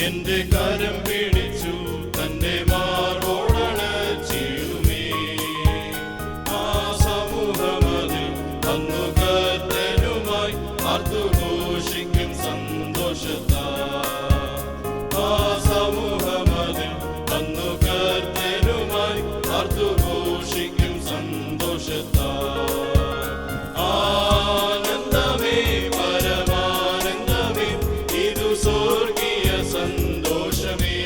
എന്റെ കരം പിടിച്ചു തന്റെ മാർവോടണച്ചിടുമേ. ആ സമൂഹമതിൽ അന്നു കർത്തനുമായി ആർത്തുഘോഷിക്കും സന്തോഷത്താൽ. ആ സമൂഹമതിൽ അന്നു കർത്തനുമായി ആർത്തുഘോഷിക്കും സന്തോഷത്താൽ. ആനന്ദമേ പരമാനന്ദമേ ഇതു സ്വർഗീയ സന്തോഷമേ.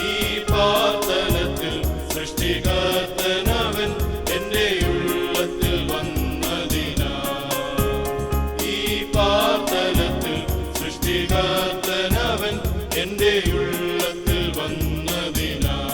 ഈ പാർത്തലത്തിൽ സൃഷ്ടികർത്തനവൻ എന്റെ ഉള്ളത്തിൽ വന്നതിനാൽ. ഈ പാർത്തലത്തിൽ സൃഷ്ടികർത്തനവൻ എന്റെ ഉള്ളത്തിൽ വന്നതിനാൽ.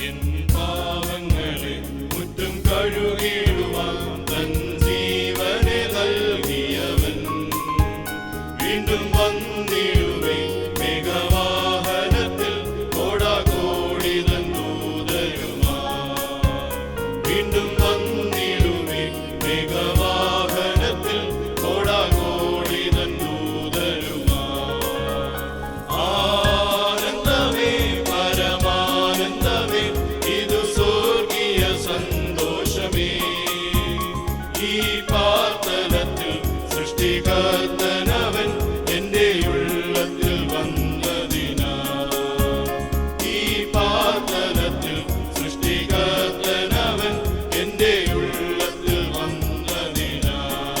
എൻ പാവങ്ങളെ മുറ്റും കഴുകിടുവാൻ തൻ ജീവനെ നൽകിയവൻ വീണ്ടും വന്നിടുമേ മേഘവാഹനത്തിൽ കോടാകോടി തൻ ദൂതരുമായി. വീണ്ടും വന്നിടുമേ മേഘവാഹനത്തിൽ കോടാകോടി തൻ ദൂതരുമായി. ആനന്ദമേ പരമാനന്ദമേ ഇതു സ്വർഗീയ സന്തോഷമേ. ഈ പാർത്തലത്തിൽ സൃഷ്ടികർത്തനവൻ എന്റെ ഉള്ളത്തിൽ വന്നതിനാൽ. ഈ പാർത്തലത്തിൽ സൃഷ്ടികർത്തനവൻ എന്റെ ഉള്ളത്തിൽ വന്നതിനാൽ.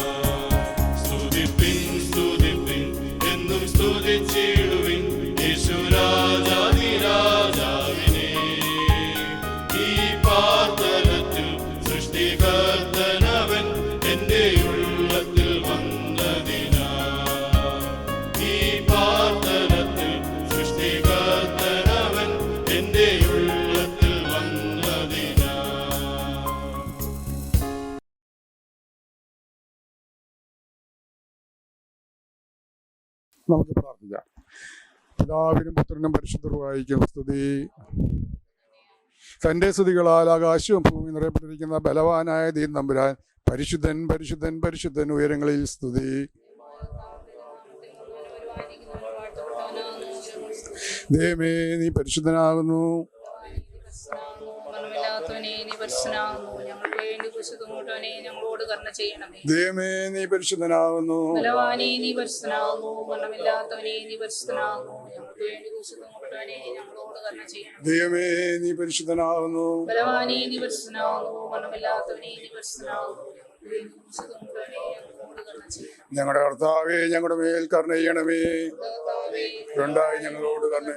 സ്തുതിപ്പിൻ സ്തുതിപ്പിൻ എന്നും സ്തുതിച്ചിടുവിൻ യേശുരാജാധിരാജാവിനെ. ഈ പാർത്തലത്തിൽ സൃഷ്ടികർത്തനവൻ എന്റെ ഉള്ളത്തിൽ വന്നതിനാൽ. ഈ പാർത്തലത്തിൽ സൃഷ്ടികർത്തനവൻ എന്റെ ഉള്ളത്തിൽ വന്നതിനാൽ. നമുക്ക് പ്രാർത്ഥിക്കാം. പിതാവിനും പുത്രനും പരിശുദ്ധരുമായിരിക്കും സ്തുതി. തൻ്റെ സ്തുതികളാൽ ആകാശവും ഭൂമി നിറയപ്പെട്ടിരിക്കുന്ന ബലവാനായ ദൈവം തമ്പുരാൻ പരിശുദ്ധൻ പരിശുദ്ധൻ പരിശുദ്ധൻ ഉയരങ്ങളിൽ സ്തുതി. ദൈവമേ നീ പരിശുദ്ധനാകുന്നു. ദൈവമേ നീ പരിശുദ്ധനാകുന്നു. ദൈവമേ നീ പരിശുദ്ധനാകുന്നു. ഞങ്ങളുടെ കർത്താവേ ഞങ്ങളുടെ മേൽ കരുണ ചെയ്യണമേ. ഉണ്ടായി ഞങ്ങളോട് കരുണ.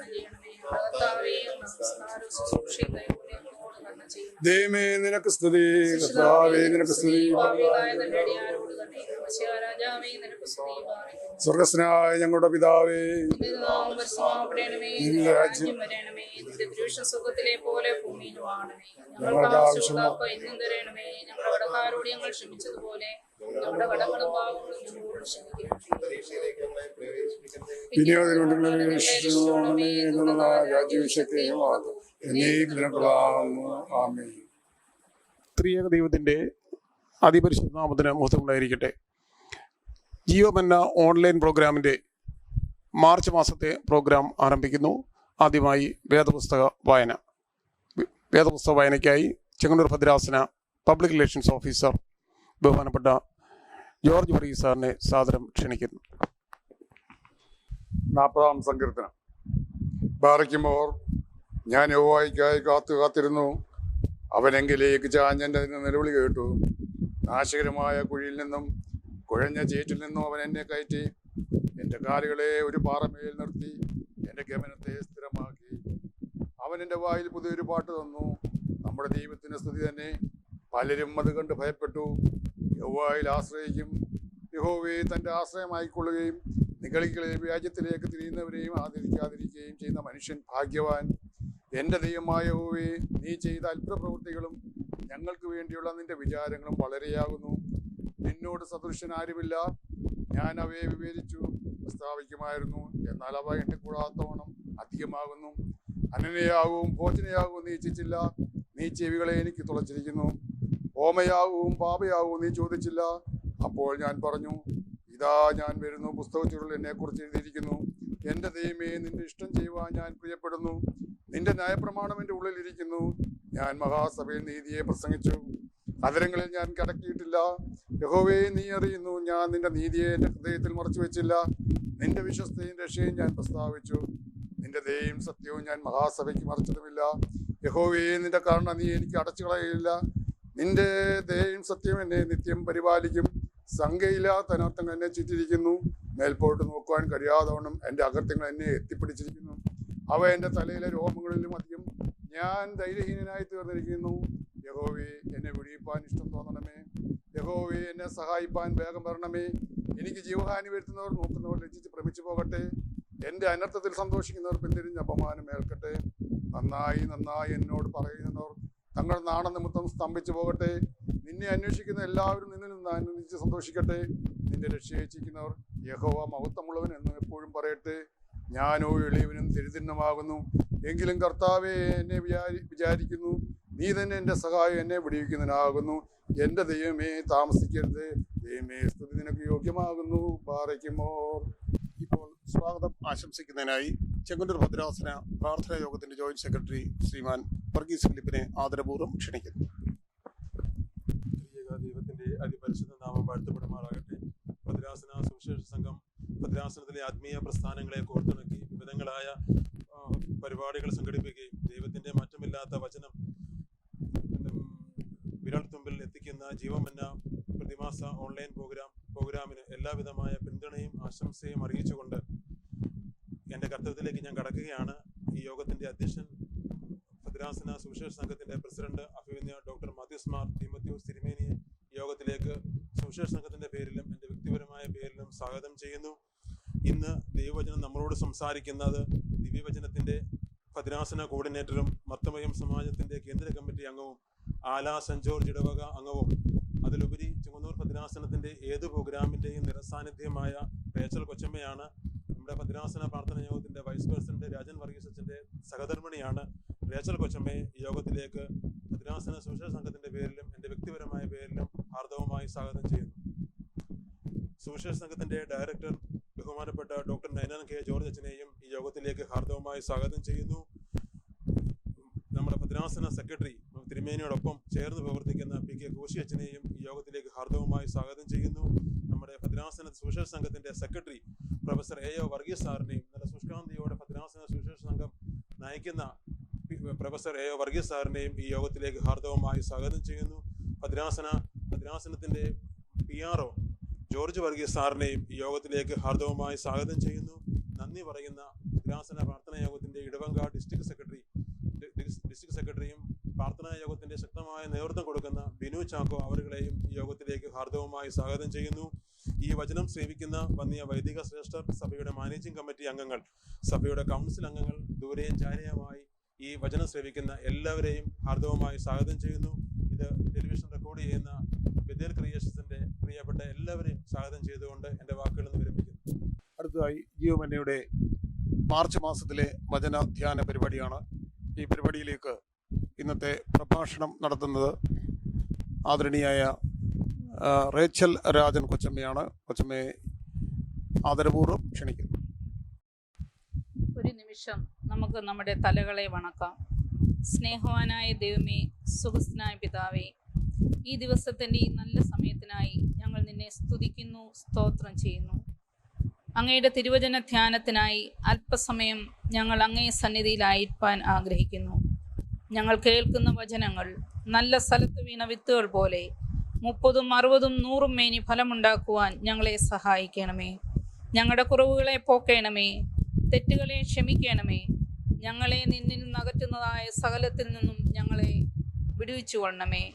ദൈവമേ നിനക്ക് സ്തുതി. കർത്താവേ നിനക്ക് സ്തുതി. സ്വർഗസ്നായ ഞങ്ങളുടെ പിതാവേ, നിന്റെ രാജ്യം ഞങ്ങൾക്ക് ആവശ്യമുള്ള ത്രിയേക ദൈവത്തിന്റെ അതിപരിശുദ്ധ നാമത്തിന് മഹത്വമുണ്ടായിരിക്കട്ടെ. ജിയോ മന്ന ഓൺലൈൻ പ്രോഗ്രാമിൻ്റെ മാർച്ച് മാസത്തെ പ്രോഗ്രാം ആരംഭിക്കുന്നു. ആദ്യമായി വേദപുസ്തക വായനയ്ക്കായി ചെങ്ങന്നൂർ ഭദ്രാസന പബ്ലിക് റിലേഷൻസ് ഓഫീസർ ബഹുമാനപ്പെട്ട ജോർജ് വർഗീസ് സാറിനെ സാദരം ക്ഷണിക്കുന്നു. 40-ാം സങ്കീർത്തനം. ബാറയ്ക്കുമോർ ഞാൻ യഹോവയ്ക്കായി കാത്തിരുന്നു. അവനെങ്കിലേക്ക് ചാഞ്ഞെൻ്റെ നിലവിളി കേട്ടു. നാശകരമായ കുഴിയിൽ നിന്നും കുഴഞ്ഞ ചേറ്റിൽ നിന്നും അവൻ എന്നെ കയറ്റി. എൻ്റെ കാലുകളെ ഒരു പാറമേൽ നിർത്തി എൻ്റെ ഗമനത്തെ സ്ഥിരമാക്കി. അവൻ എൻ്റെ വായിൽ പുതിയൊരു പാട്ട് തന്നു. നമ്മുടെ ദൈവത്തിൻ്റെ സ്തുതി തന്നെ. പലരും അത് കണ്ട് ഭയപ്പെട്ടു. യഹോവയിൽ ആശ്രയിക്കും. യഹോവയെ തൻ്റെ ആശ്രയമായിക്കൊള്ളുകയും നിഗളികളെ വ്യാജ്യത്തിലേക്ക് തിരിയുന്നവരെയും ആദരിക്കാതിരിക്കുകയും ചെയ്യുന്ന മനുഷ്യൻ ഭാഗ്യവാൻ. എൻ്റെ ദൈവമായ യഹോവേ, നീ ചെയ്ത അത്ഭുത പ്രവൃത്തികളും ഞങ്ങൾക്ക് വേണ്ടിയുള്ള നിന്റെ വിചാരങ്ങളും വളരെയാകുന്നു. നിന്നോട് സദൃശൻ ആരുമില്ല. ഞാൻ അവയെ വിവേചിച്ചു പ്രസ്താവിക്കുമായിരുന്നു, എന്നാൽ അവ എണ്ണിക്കൂടാത്തവണ്ണം അധികമാകുന്നു. അനനയാകവും ഭോജനയാകവും നീ ഇച്ഛിച്ചില്ല. നീ ചെവികളെ എനിക്ക് തുളച്ചിരിക്കുന്നു. ഓമയാകവും പാപയാകവും നീ ചോദിച്ചില്ല. അപ്പോൾ ഞാൻ പറഞ്ഞു, ഇതാ ഞാൻ വരുന്നു, പുസ്തകച്ചുരുൾ എന്നെക്കുറിച്ച് എഴുതിയിരിക്കുന്നു. എൻ്റെ ദൈവമേ, നിന്റെ ഇഷ്ടം ചെയ്യുവാൻ ഞാൻ പ്രിയപ്പെടുന്നു. നിന്റെ ന്യായപ്രമാണം എൻ്റെ ഉള്ളിലിരിക്കുന്നു. ഞാൻ മഹാസഭയിൽ നീതിയെ പ്രസംഗിച്ചു, അതരങ്ങളിൽ ഞാൻ കടക്കിയിട്ടില്ല. യഹോവേ, നീ അറിയുന്നു, ഞാൻ നിന്റെ നീതിയെ എൻ്റെ ഹൃദയത്തിൽ മറച്ചു വെച്ചില്ല. നിന്റെ വിശ്വസ്തയും രക്ഷയും ഞാൻ പ്രസ്താവിച്ചു. നിന്റെ ദയയും സത്യവും ഞാൻ മഹാസഭയ്ക്ക് മറച്ചതുമില്ല. യഹോവേ, നിന്റെ കരുണ നീ എനിക്ക് അടച്ചു കളയില്ല. നിന്റെ ദയയും സത്യവും എന്നെ നിത്യം പരിപാലിക്കും. സംഖ്യയില്ലാത്ത അനർത്ഥങ്ങൾ എന്നെ ചുറ്റിരിക്കുന്നു. മേൽപോട്ട് നോക്കുവാൻ കഴിയാതവണ്ണം എൻ്റെ അകൃത്യങ്ങൾ എന്നെ എത്തിപ്പിടിച്ചിരിക്കുന്നു. അവ എൻ്റെ തലയിലെ രോമങ്ങളിലും അധികം. ഞാൻ ധൈര്യഹീനനായി തീർന്നിരിക്കുന്നു. യഹോവേ, എന്നെ വിടിയിപ്പാൻ ഇഷ്ടം തോന്നണമേ. യഹോവേ, എന്നെ സഹായിപ്പാൻ വേഗം വരണമേ. എനിക്ക് ജീവഹാനി വരുത്തുന്നവർ നോക്കുന്നവർ ലജ്ജിച്ച് ഭ്രമിച്ചു പോകട്ടെ. എൻ്റെ അനർത്ഥത്തിൽ സന്തോഷിക്കുന്നവർ പിന്തിരിഞ്ഞ് അപമാനം ഏൽക്കട്ടെ. നന്നായി നന്നായി എന്നോട് പറയുന്നവർ തങ്ങൾ നാണനിമിത്തം സ്തംഭിച്ചു പോകട്ടെ. നിന്നെ അന്വേഷിക്കുന്ന എല്ലാവരും നിന്നിൽ നിന്ന് ആനന്ദിച്ച് സന്തോഷിക്കട്ടെ. നിന്റെ രക്ഷയിച്ചിരിക്കുന്നവർ യഹോവ മഹത്വമുള്ളവൻ എന്ന് എപ്പോഴും പറയട്ടെ. ഞാനോ എളിയവനും ദരിദ്രനുമാകുന്നു. എങ്കിലും കർത്താവേ, എന്നെ വിചാരിക്കുന്നു. നീ തന്നെ എൻ്റെ സഹായം, എന്നെ വിടിവിക്കുന്നതിനാകുന്നു. എൻ്റെ ദൈവമേ, താമസിക്കരുത്. ദൈവമേ, സ്തുതി നിനക്ക് യോഗ്യമാകുന്നു. പാറയ്ക്കുമോ. ഇപ്പോൾ സ്വാഗതം ആശംസിക്കുന്നതിനായി ചെങ്ങന്നൂർ ഭദ്രാസന പ്രാർത്ഥനാ യോഗത്തിന്റെ ജോയിന്റ് സെക്രട്ടറി ശ്രീമാൻ വർഗീസ് ഫിലിപ്പിനെ ആദരപൂർവ്വം ക്ഷണിക്കുന്നു. ദൈവത്തിന്റെ അതിപരിശുദ്ധ നാമം വാഴ്ത്തപ്പെടുമാറാകട്ടെ. ഭദ്രാസന സുവിശേഷ സംഘം ഭദ്രാസനത്തിലെ ആത്മീയ പ്രസ്ഥാനങ്ങളെ കോർത്തിണക്കി വിവിധങ്ങളായ പരിപാടികൾ സംഘടിപ്പിക്കുകയും ദൈവത്തിന്റെ മാറ്റമില്ലാത്ത വചനം വിരൽത്തുമ്പിൽ എത്തിക്കുന്ന ജീവമന്ന പ്രതിമാസ ഓൺലൈൻ പ്രോഗ്രാമിന് എല്ലാവിധമായ പിന്തുണയും ആശംസയും അറിയിച്ചുകൊണ്ട് എൻ്റെ കർത്തവ്യത്തിലേക്ക് ഞാൻ കടക്കുകയാണ്. ഈ യോഗത്തിന്റെ അധ്യക്ഷൻ ഭദ്രാസന സുവിശേഷ സംഘത്തിന്റെ പ്രസിഡന്റ് അഭിമന്യ ഡോക്ടർ മാത്യൂസ് മാർ തീമോത്തിയോസ് തിരുമേനിയെ യോഗത്തിലേക്ക് സുവിശേഷ സംഘത്തിന്റെ പേരിലും എൻ്റെ വ്യക്തിപരമായ പേരിലും സ്വാഗതം ചെയ്യുന്നു. ഇന്ന് ദൈവവചനം നമ്മളോട് സംസാരിക്കുന്നത് ദിവ്യവചനത്തിന്റെ ഭദ്രാസന കോർഡിനേറ്ററും മർത്തമയം സമാജത്തിന്റെ കേന്ദ്ര കമ്മിറ്റി അംഗവും ആല സെന്റ് ജോർജ് ഇടവക അംഗവും അതിലുപരി ചെങ്ങന്നൂർ ഭദ്രാസനത്തിന്റെ ഏത് പ്രോഗ്രാമിന്റെയും നിറസാന്നിധ്യമായ റേച്ചൽ കൊച്ചമ്മയാണ്. നമ്മുടെ ഭദ്രാസന പ്രാർത്ഥന യോഗത്തിന്റെ വൈസ് പ്രസിഡന്റ് രാജൻ വർഗീസച്ചന്റെ സഹധർമ്മിണിയാണ്. റേച്ചൽ കൊച്ചമ്മയെ ഈ യോഗത്തിലേക്ക് ഭദ്രാസന സുവിശേഷ സംഘത്തിന്റെ പേരിലും എൻ്റെ വ്യക്തിപരമായ പേരിലും ഹാർദവമായി സ്വാഗതം ചെയ്യുന്നു. സുവിശേഷ സംഘത്തിന്റെ ഡയറക്ടർ ബഹുമാനപ്പെട്ട ഡോക്ടർ നൈനാൻ കെ ജോർജ് അച്ഛനെയും ഈ യോഗത്തിലേക്ക് ഹാർദവമായി സ്വാഗതം ചെയ്യുന്നു. നമ്മുടെ ഭദ്രാസന സെക്രട്ടറി തിരുമേനിയോടൊപ്പം ചേർന്ന് പ്രവർത്തിക്കുന്ന പി കെ കോശി അച്ഛനെയും ഈ യോഗത്തിലേക്ക് ഹാർദവമായി സ്വാഗതം ചെയ്യുന്നു. നമ്മുടെ ഭദ്രാസന സുവിശേഷ സംഘത്തിന്റെ secretary professor A O Varghese സാറിനെയും നല്ല സുഷ്കാന്തിയോടെ ഭദ്രാസന സുവിശേഷ സംഘം നയിക്കുന്ന പ്രൊഫസർ എ ഒ വർഗീസ് സാറിനെയും ഈ യോഗത്തിലേക്ക് ഹാർദവമായി സ്വാഗതം ചെയ്യുന്നു. ഭദ്രാസനത്തിന്റെ PRO ജോർജ് വർഗീസ് സാറിനെയും ഈ യോഗത്തിലേക്ക് ഹാർദവമായി സ്വാഗതം ചെയ്യുന്നു. നന്ദി പറയുന്ന ഭദ്രാസന പ്രാർത്ഥനാ യോഗത്തിന്റെ ഇടവങ്കാട് ഡിസ്ട്രിക്ട് സെക്രട്ടറിയും പ്രാർത്ഥനാ യോഗത്തിന്റെ ശക്തമായ നേതൃത്വം കൊടുക്കുന്ന ബിനു ചാക്കോ അവരുകളെയും ഈ യോഗത്തിലേക്ക് ഹാർദവമായി സ്വാഗതം ചെയ്യുന്നു. ഈ വചനം സേവിക്കുന്ന വന്നിയ വൈദിക ശ്രേഷ്ഠർ, സഭയുടെ മാനേജിംഗ് കമ്മിറ്റി അംഗങ്ങൾ, സഭയുടെ കൗൺസിൽ അംഗങ്ങൾ, ദൂരെയും ചാരയുമായി ഈ വചനം സേവിക്കുന്ന എല്ലാവരെയും ഹാർദവമായി സ്വാഗതം ചെയ്യുന്നു. ഇത് ടെലിവിഷൻ റെക്കോർഡ് ചെയ്യുന്ന ബെഥേൽ ക്രിയേഷൻസിന്റെ പ്രിയപ്പെട്ട എല്ലാവരെയും സ്വാഗതം ചെയ്തുകൊണ്ട് എൻ്റെ വാക്കുകളിൽ നിന്ന് വിരമിക്കുന്നു. അടുത്തതായി ജീവമന്നയുടെ മാർച്ച് മാസത്തിലെ വചന ധ്യാന പരിപാടിയാണ്. ഈ പരിപാടിയിലേക്ക് ഇന്നത്തെ പ്രഭാഷണം നടത്തുന്നത് ആദരണീയായ റേച്ചൽ രാജൻ കൊച്ചമ്മയാണ്. കൊച്ചമ്മയെ ആദരപൂർവ്വം ക്ഷണിക്കുന്നു. ഒരു നിമിഷം നമുക്ക് നമ്മുടെ തലകളെ വണക്കാം. സ്നേഹവാനായ ദൈവമേ, സുഖസ്ഥനായ പിതാവേ, ഈ ദിവസത്തിൻ്റെ ഈ നല്ല സമയത്തിനായി ഞങ്ങൾ നിന്നെ സ്തുതിക്കുന്നു, സ്തോത്രം ചെയ്യുന്നു. അങ്ങയുടെ തിരുവചന ധ്യാനത്തിനായി അല്പസമയം ഞങ്ങൾ അങ്ങേ സന്നിധിയിലായിരിക്കാൻ ആഗ്രഹിക്കുന്നു. ഞങ്ങൾ കേൾക്കുന്ന വചനങ്ങൾ നല്ല സ്ഥലത്ത് വീണ വിത്തുകൾ പോലെ 30, 60, 100 മേനി ഫലമുണ്ടാക്കുവാൻ ഞങ്ങളെ സഹായിക്കണമേ. ഞങ്ങളുടെ കുറവുകളെ പോക്കണമേ, തെറ്റുകളെ ക്ഷമിക്കണമേ. ഞങ്ങളെ നിന്നിൽ നിന്ന് അകറ്റുന്നതായ സകലത്തിൽ നിന്നും ഞങ്ങളെ വിടുവിച്ചു കൊള്ളണമേ.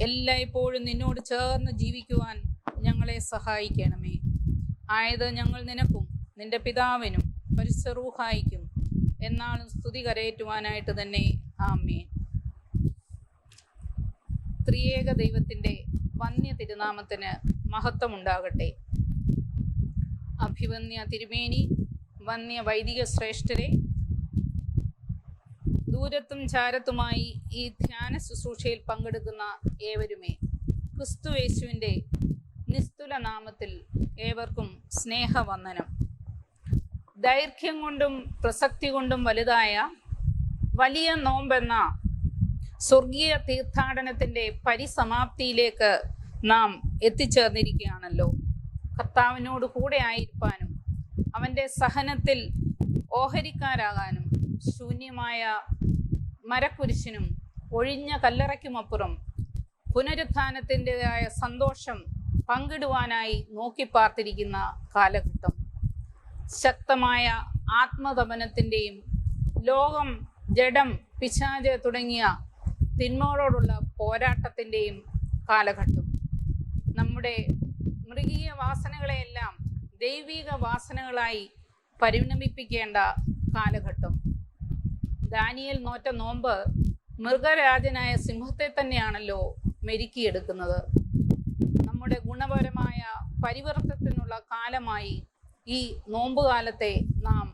എല്ലായ്പ്പോഴും നിന്നോട് ചേർന്ന് ജീവിക്കുവാൻ ഞങ്ങളെ സഹായിക്കണമേ. ആയത് ഞങ്ങൾ നിനക്കും നിന്റെ പിതാവിനും പരിശുദ്ധ റൂഹായിക്കും എന്നാളും സ്തുതി കരയേറ്റുവാനായിട്ട് തന്നെ. ആമേൻ. ത്രിയേക ദൈവത്തിൻ്റെ വന്യ തിരുനാമത്തിന് മഹത്വമുണ്ടാകട്ടെ. അഭിവന്യ തിരുമേനി, വന്യ വൈദിക ശ്രേഷ്ഠരെ, ദൂരത്തും ചാരത്തുമായി ഈ ധ്യാന ശുശ്രൂഷയിൽ പങ്കെടുക്കുന്ന ഏവരുമേ, ക്രിസ്തുയേശുവിൻ്റെ നിസ്തുല നാമത്തിൽ ഏവർക്കും സ്നേഹവന്ദനം. ദൈർഘ്യം കൊണ്ടും പ്രസക്തി കൊണ്ടും വലുതായ വലിയ നോമ്പെന്ന സ്വർഗീയ തീർത്ഥാടനത്തിൻ്റെ പരിസമാപ്തിയിലേക്ക് നാം എത്തിച്ചേർന്നിരിക്കുകയാണല്ലോ. കർത്താവിനോട് കൂടെ ആയിരിക്കാനും അവൻ്റെ സഹനത്തിൽ ഓഹരിക്കാരാകാനും ശൂന്യമായ മരക്കുരിശിനും ഒഴിഞ്ഞ കല്ലറയ്ക്കുമപ്പുറം പുനരുത്ഥാനത്തിൻ്റെതായ സന്തോഷം പങ്കിടുവാനായി നോക്കിപ്പാർത്തിരിക്കുന്ന കാലഘട്ടം. ശക്തമായ ആത്മതപനത്തിൻ്റെയും ലോകം, ജഡം, പിശാച് തുടങ്ങിയ തിന്മകളോടുള്ള പോരാട്ടത്തിൻ്റെയും കാലഘട്ടം. നമ്മുടെ മൃഗീയ വാസനകളെയെല്ലാം ദൈവിക വാസനകളായി പരിണമിപ്പിക്കേണ്ട കാലഘട്ടം. ദാനിയേൽ നോറ്റ നോമ്പ് മൃഗരാജനായ സിംഹത്തെ തന്നെയാണല്ലോ മെരുക്കിയെടുക്കുന്നത്. നമ്മുടെ ഗുണപരമായ പരിവർത്തനത്തിനുള്ള കാലമായി ഈ നോമ്പുകാലത്തെ നാം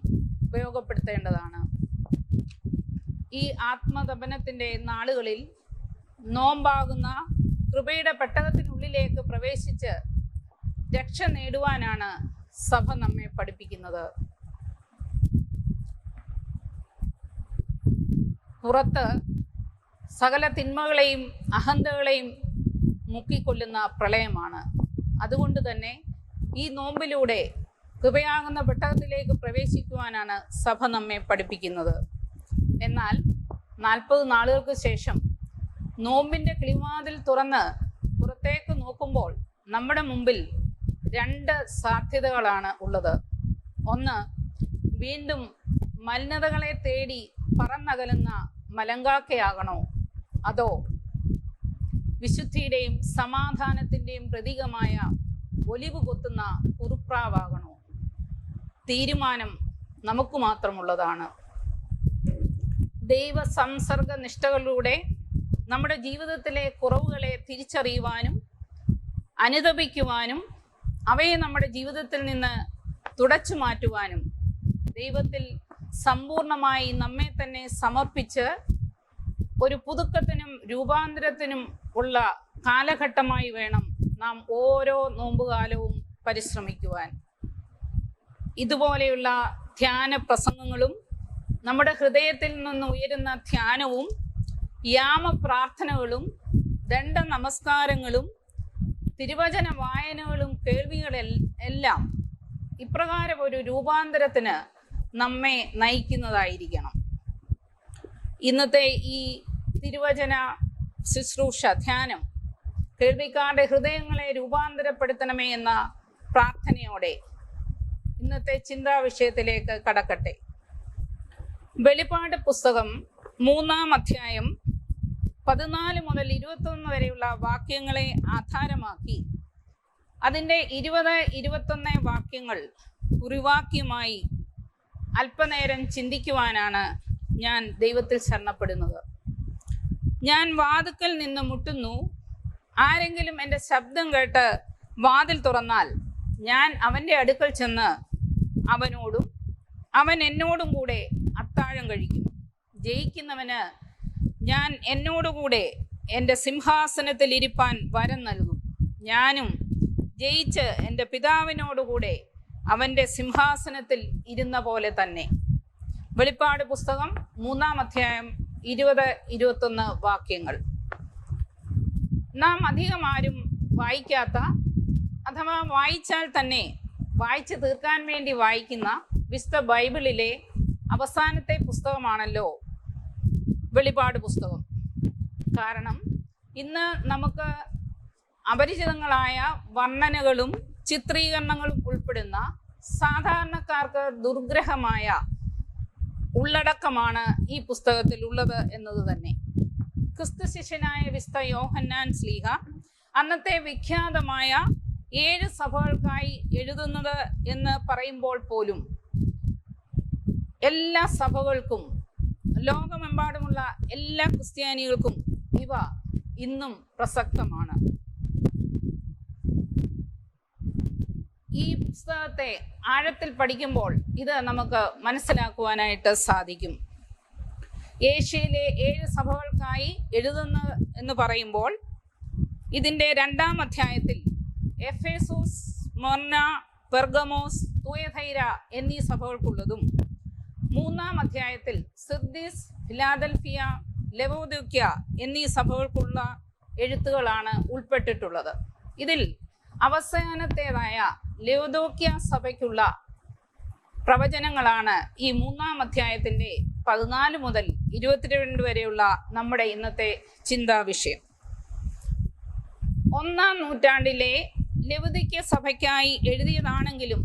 ഉപയോഗപ്പെടുത്തേണ്ടതാണ്. ഈ ആത്മതപനത്തിൻ്റെ നാളുകളിൽ നോമ്പാകുന്ന കൃപയുടെ പെട്ടകത്തിനുള്ളിലേക്ക് പ്രവേശിച്ച് രക്ഷ നേടുവാനാണ് സഭ നമ്മെ പഠിപ്പിക്കുന്നത്. പുറത്ത് സകല തിന്മകളെയും അഹന്തകളെയും മുക്കിക്കൊല്ലുന്ന പ്രളയമാണ്. അതുകൊണ്ട് തന്നെ ഈ നോമ്പിലൂടെ കൃപയാകുന്ന പെട്ടകത്തിലേക്ക് പ്രവേശിക്കുവാനാണ് സഭ നമ്മെ പഠിപ്പിക്കുന്നത്. എന്നാൽ 40 നാളുകൾക്ക് ശേഷം നോമ്പിൻ്റെ കിളിവാതിൽ തുറന്ന് പുറത്തേക്ക് നോക്കുമ്പോൾ നമ്മുടെ മുമ്പിൽ 2 സാധ്യതകളാണ് ഉള്ളത്. ഒന്ന്, വീണ്ടും മലിനതകളെ തേടി പറന്നകലുന്ന മലങ്കാക്കയാകണോ, അതോ വിശുദ്ധിയുടെയും സമാധാനത്തിൻ്റെയും പ്രതീകമായ ഒലിവ് കൊത്തുന്ന കുറുപ്രാവാകണോ? തീരുമാനം നമുക്ക് മാത്രമുള്ളതാണ്. ദൈവ സംസർഗ നിഷ്ഠകളിലൂടെ നമ്മുടെ ജീവിതത്തിലെ കുറവുകളെ തിരിച്ചറിയുവാനും അനുതപിക്കുവാനും അവയെ നമ്മുടെ ജീവിതത്തിൽ നിന്ന് തുടച്ചു മാറ്റുവാനും ദൈവത്തിൽ സമ്പൂർണമായി നമ്മെ തന്നെ സമർപ്പിച്ച് ഒരു പുതുക്കത്തിനും രൂപാന്തരത്തിനും ഉള്ള കാലഘട്ടമായി വേണം നാം ഓരോ നോമ്പുകാലവും പരിശ്രമിക്കുവാൻ. ഇതുപോലെയുള്ള ധ്യാന പ്രസംഗങ്ങളും നമ്മുടെ ഹൃദയത്തിൽ നിന്ന് ഉയരുന്ന ധ്യാനവും യാമപ്രാർത്ഥനകളും ദണ്ഡ നമസ്കാരങ്ങളും തിരുവചന വായനകളും കേൾവികളെല്ലാം ഇപ്രകാരം ഒരു രൂപാന്തരത്തിന് നമ്മെ നയിക്കുന്നതായിരിക്കണം. ഇന്നത്തെ ഈ തിരുവചന ശുശ്രൂഷ ധ്യാനം കേൾവിക്കാരുടെ ഹൃദയങ്ങളെ രൂപാന്തരപ്പെടുത്തണമേ എന്ന പ്രാർത്ഥനയോടെ ഇന്നത്തെ ചിന്താ വിഷയത്തിലേക്ക് കടക്കട്ടെ. വെളിപ്പാട് പുസ്തകം 3-ാം അധ്യായം 14 മുതൽ 21 വരെയുള്ള വാക്യങ്ങളെ ആധാരമാക്കി അതിൻ്റെ 20-21 വാക്യങ്ങൾ കുറിവാക്യമായി അല്പനേരം ചിന്തിക്കുവാനാണ് ഞാൻ ദൈവത്തിൽ ശരണപ്പെടുന്നത്. ഞാൻ വാതിൽക്കൽ നിന്ന് മുട്ടുന്നു. ആരെങ്കിലും എൻ്റെ ശബ്ദം കേട്ട് വാതിൽ തുറന്നാൽ ഞാൻ അവൻ്റെ അടുക്കൽ ചെന്ന് അവനോടും അവൻ എന്നോടും കൂടെ അത്താഴം കഴിക്കും. ജയിക്കുന്നവന് ഞാൻ എന്നോടുകൂടെ എൻ്റെ സിംഹാസനത്തിൽ ഇരിപ്പാൻ വരം നൽകും. ഞാനും ജയിച്ച് എൻ്റെ പിതാവിനോടുകൂടെ അവൻ്റെ സിംഹാസനത്തിൽ ഇരുന്ന പോലെ തന്നെ. വെളിപ്പാട് പുസ്തകം 3-ാം അധ്യായം 20-21 വാക്യങ്ങൾ. നാം അധികം ആരും വായിക്കാത്ത, അഥവാ വായിച്ചാൽ തന്നെ വായിച്ചു തീർക്കാൻ വേണ്ടി വായിക്കുന്ന വിശുദ്ധ ബൈബിളിലെ അവസാനത്തെ പുസ്തകമാണല്ലോ വെളിപ്പാട് പുസ്തകം. കാരണം ഇന്ന് നമുക്ക് അപരിചിതങ്ങളായ വർണ്ണനകളും ചിത്രീകരണങ്ങളും ഉൾപ്പെടുന്ന സാധാരണക്കാർക്ക് ദുർഗ്രഹമായ ഉള്ളടക്കമാണ് ഈ പുസ്തകത്തിൽ ഉള്ളത് എന്നത് തന്നെ. ക്രിസ്തു ശിഷ്യനായ വിശുദ്ധ യോഹന്നാൻ ശ്ലീഹ അന്നത്തെ വിഖ്യാതമായ 7 സഭകൾക്കായി എഴുതുന്നത് എന്ന് പറയുമ്പോൾ പോലും എല്ലാ സഭകൾക്കും, ലോകമെമ്പാടുമുള്ള എല്ലാ ക്രിസ്ത്യാനികൾക്കും ഇവ ഇന്നും പ്രസക്തമാണ്. ഈ പുസ്തകത്തെ ആഴത്തിൽ പഠിക്കുമ്പോൾ ഇത് നമുക്ക് മനസ്സിലാക്കുവാനായിട്ട് സാധിക്കും. ഏഷ്യയിലെ 7 സഭകൾക്കായി എഴുതുന്ന എന്ന് പറയുമ്പോൾ ഇതിൻ്റെ 2-ാം അധ്യായത്തിൽ എഫേസോസ്, സ്മർന, പെർഗമോസ്, തുയഥൈര എന്നീ സഭകൾക്കുള്ളതും 3-ാം അധ്യായത്തിൽ സിർദിസ്, ഫിലാദൽഫിയ, ലവോദിക്യ എന്നീ സഭകൾക്കുള്ള എഴുത്തുകളാണ് ഉൾപ്പെട്ടിട്ടുള്ളത്. ഇതിൽ അവസാനത്തേതായ ലവോദിക്യ സഭയ്ക്കുള്ള പ്രവചനങ്ങളാണ് ഈ 3-ാം അധ്യായത്തിൻ്റെ 14 മുതൽ 22 വരെയുള്ള നമ്മുടെ ഇന്നത്തെ ചിന്താവിഷയം. 1-ാം നൂറ്റാണ്ടിലെ ലവോദിക്യ സഭയ്ക്കായി എഴുതിയതാണെങ്കിലും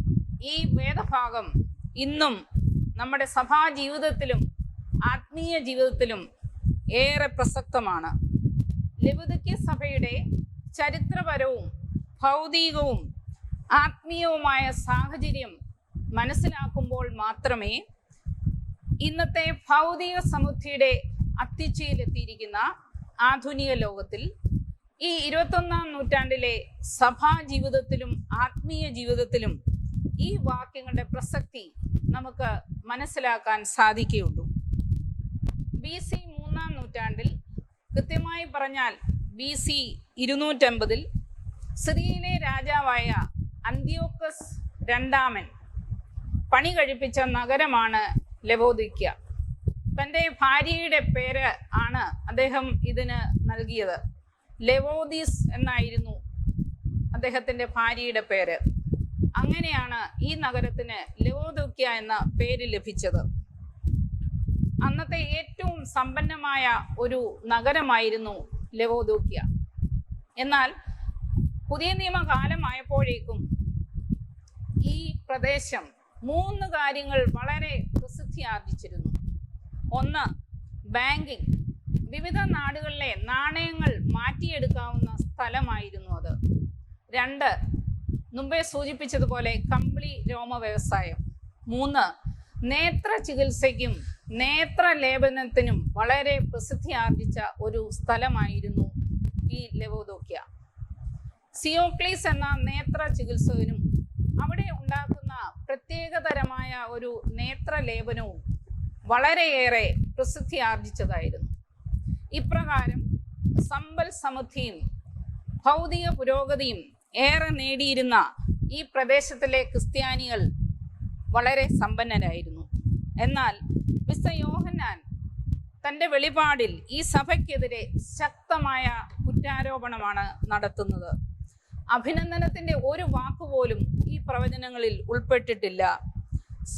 ഈ വേദഭാഗം ഇന്നും നമ്മുടെ സഭാ ജീവിതത്തിലും ആത്മീയ ജീവിതത്തിലും ഏറെ പ്രസക്തമാണ്. ലവോദിക്യ സഭയുടെ ചരിത്രപരവും ഭൗതികവും ആത്മീയവുമായ സാഹചര്യം മനസ്സിലാക്കുമ്പോൾ മാത്രമേ ഇന്നത്തെ ഭൗതിക സമുദ്ധിയുടെ അത്യുച്ചയിലെത്തിയിരിക്കുന്ന ആധുനിക ലോകത്തിൽ ഈ 21-ാം നൂറ്റാണ്ടിലെ സഭാ ജീവിതത്തിലും ആത്മീയ ജീവിതത്തിലും ഈ വാക്യങ്ങളുടെ പ്രസക്തി നമുക്ക് മനസ്സിലാക്കാൻ സാധിക്കുകയുള്ളൂ. BC 3-ാം നൂറ്റാണ്ടിൽ, കൃത്യമായി പറഞ്ഞാൽ BC 250 സിറിയയിലെ രാജാവായ അന്ത്യോക്കസ് രണ്ടാമൻ പണി കഴിപ്പിച്ച നഗരമാണ് ലവോദിക്യ. തൻ്റെ ഭാര്യയുടെ പേര് ആണ് അദ്ദേഹം ഇതിന് നൽകിയത്. ലെവോദീസ് എന്നായിരുന്നു അദ്ദേഹത്തിൻ്റെ ഭാര്യയുടെ പേര്. അങ്ങനെയാണ് ഈ നഗരത്തിന് ലവോദിക്യ എന്ന പേര് ലഭിച്ചത്. അന്നത്തെ ഏറ്റവും സമ്പന്നമായ ഒരു നഗരമായിരുന്നു ലവോദിക്യ. എന്നാൽ പുതിയ നിയമകാലമായപ്പോഴേക്കും ഈ പ്രദേശം 3 കാര്യങ്ങൾ വളരെ പ്രസിദ്ധി ആർജിച്ചിരുന്നു. 1, ബാങ്കിങ്. വിവിധ നാടുകളിലെ നാണയങ്ങൾ മാറ്റിയെടുക്കാവുന്ന സ്ഥലമായിരുന്നു അത്. 2, മുമ്പേ സൂചിപ്പിച്ചതുപോലെ കമ്പിളി രോമ വ്യവസായം. 3, നേത്ര ചികിത്സയ്ക്കും നേത്രലേപനത്തിനും വളരെ പ്രസിദ്ധി ആർജിച്ച ഒരു സ്ഥലമായിരുന്നു ഈ ലവോദിക്യ. സിയോക്ലീസ് എന്ന നേത്ര ചികിത്സകനും അവിടെ ഉണ്ടാക്കുന്ന പ്രത്യേകതരമായ ഒരു നേത്രലേപനവും വളരെയേറെ പ്രസിദ്ധി ആർജിച്ചതായിരുന്നു. ഇപ്രകാരം സമ്പൽ സമൃദ്ധിയും ഭൗതിക പുരോഗതിയും ഏറെ നേടിയിരുന്ന ഈ പ്രദേശത്തിലെ ക്രിസ്ത്യാനികൾ വളരെ സമ്പന്നരായിരുന്നു. എന്നാൽ വിശുദ്ധ യോഹന്നാൻ തൻ്റെ വെളിപാടിൽ ഈ സഭയ്ക്കെതിരെ ശക്തമായ കുറ്റാരോപണമാണ് നടത്തുന്നത്. അഭിനന്ദനത്തിൻ്റെ ഒരു വാക്കുപോലും ഈ പ്രവചനങ്ങളിൽ ഉൾപ്പെട്ടിട്ടില്ല.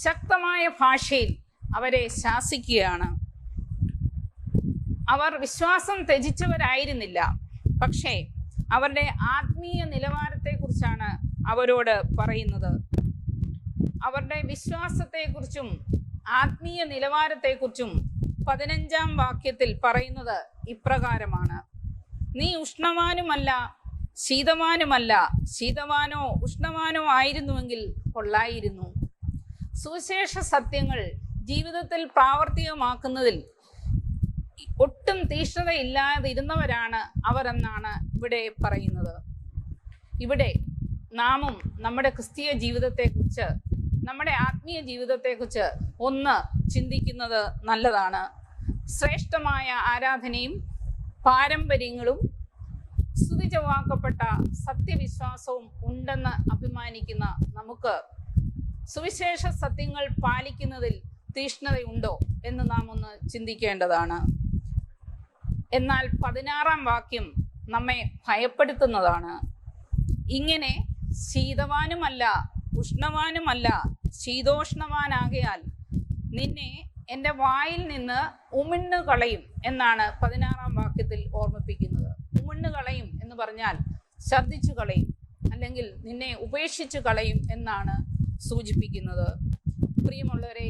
ശക്തമായ ഭാഷയിൽ അവരെ ശാസിക്കുകയാണ്. അവർ വിശ്വാസം ത്യജിച്ചവരായിരുന്നില്ല, പക്ഷേ അവരുടെ ആത്മീയ നിലവാരത്തെക്കുറിച്ചാണ് അവരോട് പറയുന്നത്. അവരുടെ വിശ്വാസത്തെക്കുറിച്ചും ആത്മീയ നിലവാരത്തെക്കുറിച്ചും 15-ാം വാക്യത്തിൽ പറയുന്നത് ഇപ്രകാരമാണ്: നീ ഉഷ്ണവാനുമല്ല ശീതവാനുമല്ല, ശീതവാനോ ഉഷ്ണവാനോ ആയിരുന്നുവെങ്കിൽ കൊള്ളായിരുന്നു. സുവിശേഷ സത്യങ്ങൾ ജീവിതത്തിൽ പ്രാവർത്തികമാക്കുന്നതിൽ ഒട്ടും തീക്ഷ്ണതയില്ലാതിരുന്നവരാണ് അവർ എന്നാണ് ഇവിടെ പറയുന്നത്. ഇവിടെ നാമും നമ്മുടെ ക്രിസ്തീയ ജീവിതത്തെക്കുറിച്ച്, നമ്മുടെ ആത്മീയ ജീവിതത്തെക്കുറിച്ച് ഒന്ന് ചിന്തിക്കുന്നത് നല്ലതാണ്. ശ്രേഷ്ഠമായ ആരാധനയും പാരമ്പര്യങ്ങളും സ്തുതിചവാക്കപ്പെട്ട സത്യവിശ്വാസവും ഉണ്ടെന്ന് അഭിമാനിക്കുന്ന നമുക്ക് സുവിശേഷ സത്യങ്ങൾ പാലിക്കുന്നതിൽ തീക്ഷ്ണതയുണ്ടോ എന്ന് നാം ഒന്ന് ചിന്തിക്കേണ്ടതാണ്. എന്നാൽ 16-ാം വാക്യം നമ്മെ ഭയപ്പെടുത്തുന്നതാണ്. ഇങ്ങനെ ശീതവാനുമല്ല ഉഷ്ണവാനുമല്ല ശീതോഷ്ണവാനാകയാൽ നിന്നെ എൻ്റെ വായിൽ നിന്ന് ഉമിണ്ണു കളയും എന്നാണ് 16-ാം വാക്യത്തിൽ ഓർമ്മിപ്പിക്കുന്നത്. ഉമിണ്ണു കളയും എന്ന് പറഞ്ഞാൽ ഛർദ്ദിച്ചു കളയും, അല്ലെങ്കിൽ നിന്നെ ഉപേക്ഷിച്ചു കളയും എന്നാണ് സൂചിപ്പിക്കുന്നത്. പ്രിയമുള്ളവരെ,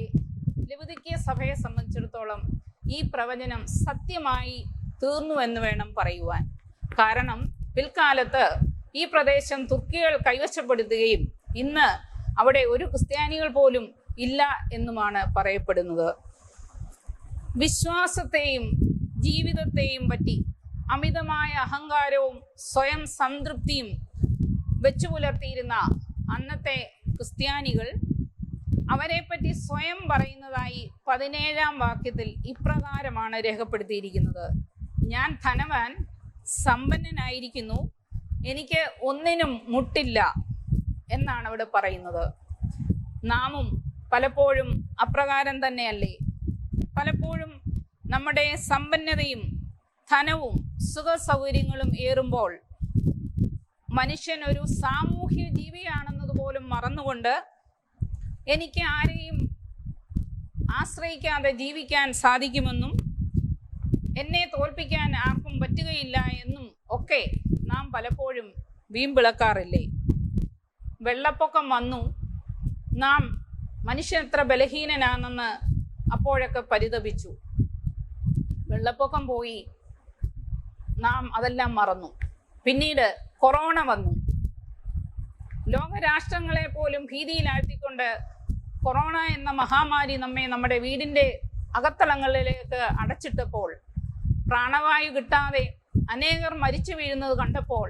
ലവോദിക്യ സഭയെ സംബന്ധിച്ചിടത്തോളം ഈ പ്രവചനം സത്യമായി തീർന്നുവെന്ന് വേണം പറയുവാൻ. കാരണം പിൽക്കാലത്ത് ഈ പ്രദേശം തുർക്കികൾ കൈവശപ്പെടുത്തുകയും ഇന്ന് അവിടെ ഒരു ക്രിസ്ത്യാനികൾ പോലും ഇല്ല എന്നുമാണ് പറയപ്പെടുന്നത്. വിശ്വാസത്തെയും ജീവിതത്തെയും പറ്റി അമിതമായ അഹങ്കാരവും സ്വയം സംതൃപ്തിയും വെച്ചു പുലർത്തിയിരുന്ന അന്നത്തെ ക്രിസ്ത്യാനികൾ അവരെപ്പറ്റി സ്വയം പറയുന്നതായി 17-ാം വാക്യത്തിൽ ഇപ്രകാരമാണ് രേഖപ്പെടുത്തിയിരിക്കുന്നത്: ഞാൻ ധനവാൻ, സമ്പന്നനായിരിക്കുന്നു, എനിക്ക് ഒന്നിനും മുട്ടില്ല എന്നാണ് അവിടെ പറയുന്നത്. നാമും പലപ്പോഴും അപ്രകാരം തന്നെയല്ലേ? പലപ്പോഴും നമ്മുടെ സമ്പന്നതയും ധനവും സുഖ സൗകര്യങ്ങളും ഏറുമ്പോൾ മനുഷ്യൻ ഒരു സാമൂഹ്യ ജീവിയാണെന്നത് പോലും മറന്നുകൊണ്ട് എനിക്ക് ആരെയും ആശ്രയിക്കാതെ ജീവിക്കാൻ സാധിക്കുമെന്നും എന്നെ തോൽപ്പിക്കാൻ ആർക്കും പറ്റുകയില്ല എന്നും ഒക്കെ നാം പലപ്പോഴും വീമ്പിളക്കാറില്ലേ? വെള്ളപ്പൊക്കം വന്നു, നാം മനുഷ്യൻ എത്ര ബലഹീനനാണെന്ന് അപ്പോഴൊക്കെ പരിതപിച്ചു. വെള്ളപ്പൊക്കം പോയി, നാം അതെല്ലാം മറന്നു. പിന്നീട് കൊറോണ വന്നു. ലോകരാഷ്ട്രങ്ങളെ പോലും ഭീതിയിലാഴ്ത്തിക്കൊണ്ട് കൊറോണ എന്ന മഹാമാരി നമ്മെ നമ്മുടെ വീടിൻ്റെ അകത്തളങ്ങളിലേക്ക് അടച്ചിട്ടപ്പോൾ, പ്രാണവായു കിട്ടാതെ അനേകർ മരിച്ചു വീഴുന്നത് കണ്ടപ്പോൾ,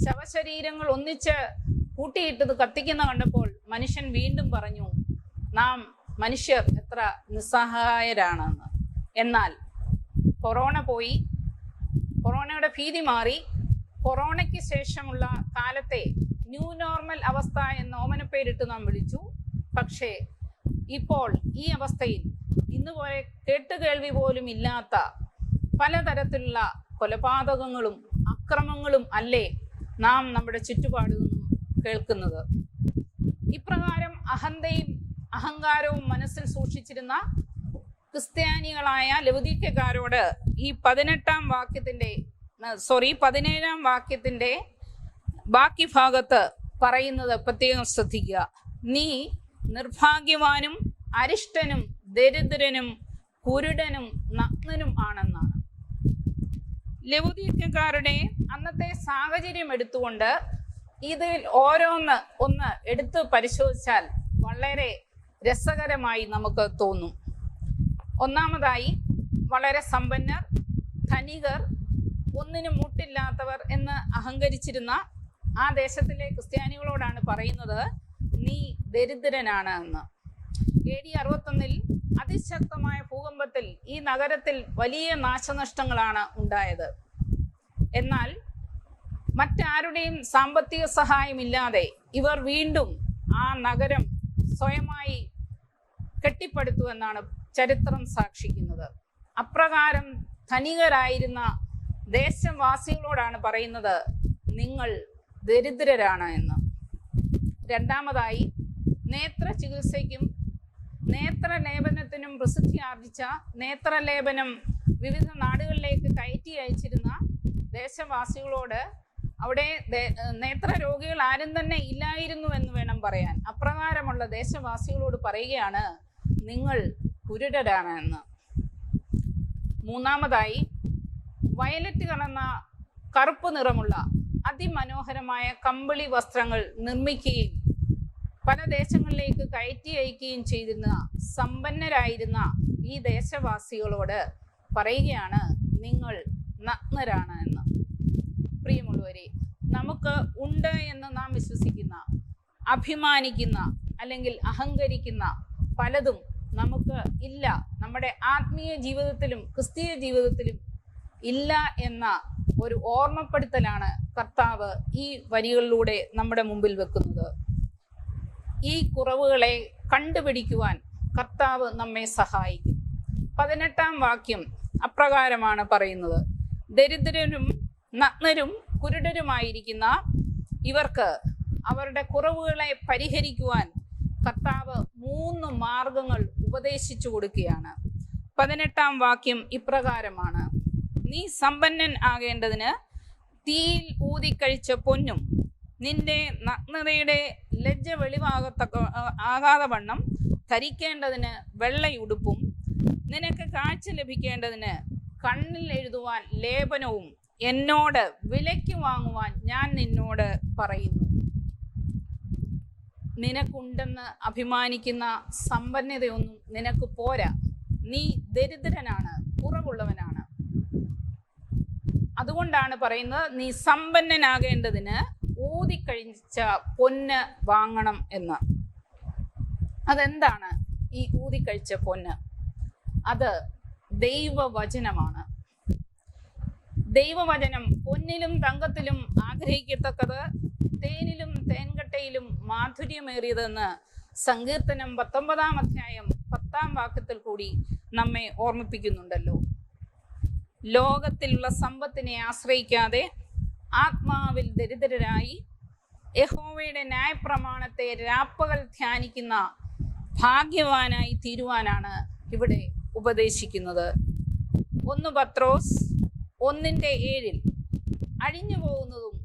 ശവശരീരങ്ങൾ ഒന്നിച്ച് കൂട്ടിയിട്ടത് കത്തിക്കുന്ന കണ്ടപ്പോൾ മനുഷ്യൻ വീണ്ടും പറഞ്ഞു, നാം മനുഷ്യർ എത്ര നിസ്സഹായരാണെന്ന്. എന്നാൽ കൊറോണ പോയി, കൊറോണയുടെ ഭീതി മാറി. കൊറോണയ്ക്ക് ശേഷമുള്ള കാലത്തെ ന്യൂ നോർമൽ അവസ്ഥ എന്ന ഓമനപ്പേരിട്ട് നാം വിളിച്ചു. പക്ഷേ ഇപ്പോൾ ഈ അവസ്ഥയിൽ ഇന്നുപോലെ കേട്ടുകേൾവി പോലും ഇല്ലാത്ത പലതരത്തിലുള്ള കൊലപാതകങ്ങളും അക്രമങ്ങളും അല്ലേ നാം നമ്മുടെ ചുറ്റുപാടിൽ നിന്നും കേൾക്കുന്നത്. ഇപ്രകാരം അഹന്തയും അഹങ്കാരവും മനസ്സിൽ സൂക്ഷിച്ചിരുന്ന ക്രിസ്ത്യാനികളായ ലവുദീക്യക്കാരോട് ഈ 17-ാം വാക്യത്തിന്റെ ബാക്കി ഭാഗത്ത് പറയുന്നത് പ്രത്യേകം ശ്രദ്ധിക്കുക: നീ നിർഭാഗ്യവാനും അരിഷ്ടനും ദരിദ്രനും കുരുടനും നഗ്നനും ആണെന്നാണ്. ലവുദീക്യക്കാരുടെ അന്നത്തെ സാഹചര്യം എടുത്തുകൊണ്ട് ഇതിൽ ഒന്ന് എടുത്ത് പരിശോധിച്ചാൽ വളരെ രസകരമായി നമുക്ക് തോന്നും. ഒന്നാമതായി, വളരെ സമ്പന്നർ, ധനികർ, ഒന്നിനും മുട്ടില്ലാത്തവർ എന്ന് അഹങ്കരിച്ചിരുന്ന ആ ദേശത്തിലെ ക്രിസ്ത്യാനികളോടാണ് പറയുന്നത്, നീ ദരിദ്രനാണ് എന്ന്. AD 61 അതിശക്തമായ ഭൂകമ്പത്തിൽ ഈ നഗരത്തിൽ വലിയ നാശനഷ്ടങ്ങളാണ് ഉണ്ടായത്. എന്നാൽ മറ്റാരുടെയും സാമ്പത്തിക സഹായമില്ലാതെ ഇവർ വീണ്ടും ആ നഗരം സ്വയമായി കെട്ടിപ്പടുത്തുവെന്നാണ് ചരിത്രം സാക്ഷിക്കുന്നത്. അപ്രകാരം ധനികരായിരുന്ന ദേശവാസികളോടാണ് പറയുന്നത്, നിങ്ങൾ ദരിദ്രരാണ് എന്ന്. രണ്ടാമതായി, നേത്ര ചികിത്സയ്ക്കും നേത്രലേപനത്തിനും പ്രസിദ്ധി ആർജിച്ച നേത്രലേപനം വിവിധ നാടുകളിലേക്ക് കയറ്റി അയച്ചിരുന്ന ദേശവാസികളോട് അവിടെ നേത്രരോഗികൾ ആരും തന്നെ ഇല്ലായിരുന്നു എന്ന് വേണം പറയാൻ. അപ്രകാരമുള്ള ദേശവാസികളോട് പറയുകയാണ്, നിങ്ങൾ കുരുടരാണ് എന്ന്. മൂന്നാമതായി, വയലറ്റ് കലർന്ന കറുപ്പ് നിറമുള്ള അതിമനോഹരമായ കമ്പിളി വസ്ത്രങ്ങൾ നിർമ്മിക്കുകയും പല ദേശങ്ങളിലേക്ക് കയറ്റി അയക്കുകയും ചെയ്തിരുന്ന സമ്പന്നരായിരുന്ന ഈ ദേശവാസികളോട് പറയുകയാണ്, നിങ്ങൾ നഗ്നരാണ് എന്ന്. പ്രിയമുള്ളവരെ, നമുക്ക് ഉണ്ട് എന്ന് നാം വിശ്വസിക്കുന്ന, അഭിമാനിക്കുന്ന അല്ലെങ്കിൽ അഹങ്കരിക്കുന്ന പലതും നമുക്ക് ഇല്ല, നമ്മുടെ ആത്മീയ ജീവിതത്തിലും ക്രിസ്തീയ ജീവിതത്തിലും ഇല്ല എന്ന ഒരു ഓർമ്മപ്പെടുത്തലാണ് കർത്താവ് ഈ വരികളിലൂടെ നമ്മുടെ മുമ്പിൽ വെക്കുന്നത്. ഈ കുറവുകളെ കണ്ടുപിടിക്കുവാൻ കർത്താവ് നമ്മെ സഹായിക്കും. 18-ാം വാക്യം അപ്രകാരമാണ് പറയുന്നത്: ദരിദ്രരും നഗ്നരും കുരുടരുമായിരിക്കുന്ന ഇവർക്ക് അവരുടെ കുറവുകളെ പരിഹരിക്കുവാൻ കർത്താവ് 3 മാർഗങ്ങൾ ഉപദേശിച്ചു കൊടുക്കുകയാണ്. 18-ാം വാക്യം ഇപ്രകാരമാണ്: നീ സമ്പന്നൻ ആകേണ്ടതിന് തീയിൽ ഊതിക്കഴിച്ച പൊന്നും നിന്റെ നഗ്നതയുടെ ലജ്ജ ആകാതെ വണ്ണം ധരിക്കേണ്ടതിന് വെള്ളയുടുപ്പും നിനക്ക് കാഴ്ച ലഭിക്കേണ്ടതിന് കണ്ണിൽ എഴുതുവാൻ ലേപനവും എന്നോട് വിലയ്ക്ക് വാങ്ങുവാൻ ഞാൻ നിന്നോട് പറയുന്നു. നിനക്കുണ്ടെന്ന് അഭിമാനിക്കുന്ന സമ്പന്നതയൊന്നും നിനക്ക് പോരാ. നീ ദരിദ്രനാണ്, കുറവുള്ളവനാണ്. അതുകൊണ്ടാണ് പറയുന്നത്, നീ സമ്പന്നനാകേണ്ടതിന് ഊതിക്കഴിച്ച പൊന്ന് വാങ്ങണം എന്ന്. അതെന്താണ് ഈ ഊതിക്കഴിച്ച പൊന്ന്? അത് ദൈവവചനമാണ്. ദൈവവചനം പൊന്നിലും തങ്കത്തിലും ആഗ്രഹിക്കത്തക്കത്, തേനിലും തേൻകട്ടയിലും മാധുര്യമേറിയതെന്ന് സങ്കീർത്തനം 19-ാം അധ്യായം 10-ാം വാക്യത്തിൽ കൂടി നമ്മെ ഓർമ്മിപ്പിക്കുന്നുണ്ടല്ലോ. ലോകത്തിലുള്ള സമ്പത്തിനെ ആശ്രയിക്കാതെ ആത്മാവിൽ ദരിദ്രരായി യഹോവയുടെ ന്യായപ്രമാണത്തെ രാപ്പകൽ ധ്യാനിക്കുന്ന ഭാഗ്യവാനായി തീരുവാനാണ് ഇവിടെ ഉപദേശിക്കുന്നത്. 1 പത്രോസ് 1:7 അഴിഞ്ഞു പോകുന്നതും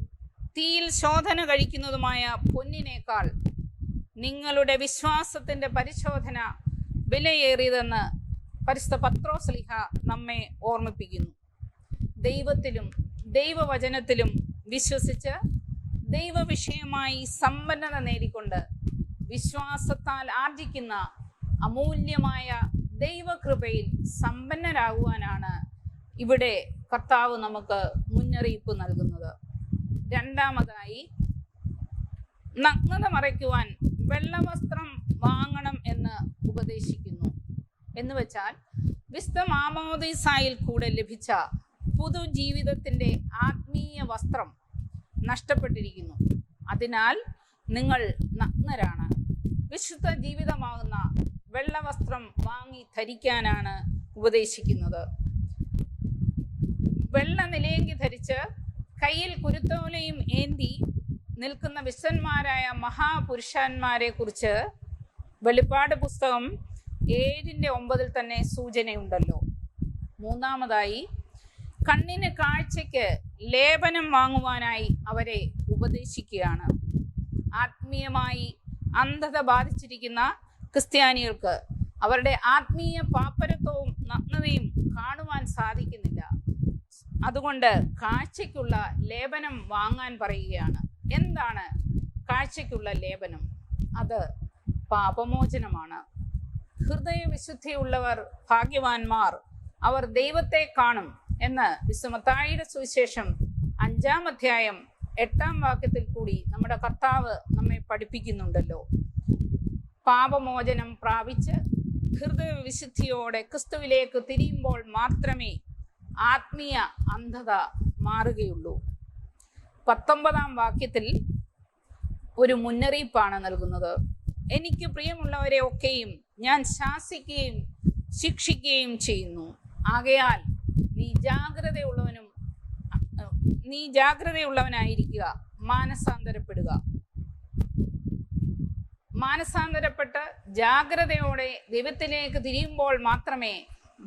തീയിൽ ശോധന കഴിക്കുന്നതുമായ പൊന്നിനേക്കാൾ നിങ്ങളുടെ വിശ്വാസത്തിന്റെ പരിശോധന വിലയേറിയതെന്ന് പരിശുദ്ധ പത്രോസ്ലീഹ നമ്മെ ഓർമ്മിപ്പിക്കുന്നു. ദൈവത്തിലും ദൈവവചനത്തിലും വിശ്വസിച്ച് ദൈവവിഷയമായി സമ്പന്നത നേടിക്കൊണ്ട് വിശ്വാസത്താൽ ആർജിക്കുന്ന അമൂല്യമായ ദൈവകൃപയിൽ സമ്പന്നരാകുവാനാണ് ഇവിടെ കർത്താവ് നമുക്ക് മുന്നറിയിപ്പ് നൽകുന്നത്. രണ്ടാമതായി, നഗ്നത മറയ്ക്കുവാൻ വെള്ളവസ്ത്രം വാങ്ങണം എന്ന് ഉപദേശിക്കുന്നു. എന്ന് വെച്ചാൽ വിശുദ്ധ മാമോദീസായിൽ കൂടെ ലഭിച്ച പുതുജീവിതത്തിൻ്റെ ആത്മീയ വസ്ത്രം നഷ്ടപ്പെട്ടിരിക്കുന്നു. അതിനാൽ നിങ്ങൾ നഗ്നരാണ്. വിശുദ്ധ ജീവിതമാകുന്ന വെള്ളവസ്ത്രം വാങ്ങി ധരിക്കാനാണ് ഉപദേശിക്കുന്നത്. വെള്ള നിലയങ്കി ധരിച്ച് കയ്യിൽ കുരുത്തോലയും ഏന്തി നിൽക്കുന്ന വിശ്വന്മാരായ മഹാപുരുഷന്മാരെ കുറിച്ച് വെളിപ്പാട് പുസ്തകം 7:9 തന്നെ സൂചനയുണ്ടല്ലോ. മൂന്നാമതായി, കണ്ണിന് കാഴ്ചയ്ക്ക് ലേപനം വാങ്ങുവാനായി അവരെ ഉപദേശിക്കുകയാണ്. ആത്മീയമായി അന്ധത ബാധിച്ചിരിക്കുന്ന ക്രിസ്ത്യാനികൾക്ക് അവരുടെ ആത്മീയ പാപ്പരത്വവും നഗ്നതയും കാണുവാൻ സാധിക്കുന്നില്ല. അതുകൊണ്ട് കാഴ്ചയ്ക്കുള്ള ലേപനം വാങ്ങാൻ പറയുകയാണ്. എന്താണ് കാഴ്ചയ്ക്കുള്ള ലേപനം? അത് പാപമോചനമാണ്. ഹൃദയവിശുദ്ധിയുള്ളവർ ഭാഗ്യവാന്മാർ, അവർ ദൈവത്തെ കാണും എന്ന് വിശുദ്ധ മത്തായിയുടെ സുവിശേഷം 5-ാം അധ്യായം 8-ാം വാക്യത്തിൽ കൂടി നമ്മുടെ കർത്താവ് നമ്മെ പഠിപ്പിക്കുന്നുണ്ടല്ലോ. പാപമോചനം പ്രാപിച്ച് ഹൃദയവിശുദ്ധിയോടെ ക്രിസ്തുവിലേക്ക് തിരിയുമ്പോൾ മാത്രമേ ആത്മീയ അന്ധത മാറുകയുള്ളൂ. 19-ാം വാക്യത്തിൽ ഒരു മുന്നറിയിപ്പാണ് നൽകുന്നത്. എനിക്ക് പ്രിയമുള്ളവരെ ഒക്കെയും ഞാൻ ശാസിക്കുകയും ശിക്ഷിക്കുകയും ചെയ്യുന്നു. ആകയാൽ നീ ജാഗ്രതയുള്ളവനായിരിക്കുക, മാനസാന്തരപ്പെടുക. മാനസാന്തരപ്പെട്ട് ജാഗ്രതയോടെ ദൈവത്തിലേക്ക് തിരിയുമ്പോൾ മാത്രമേ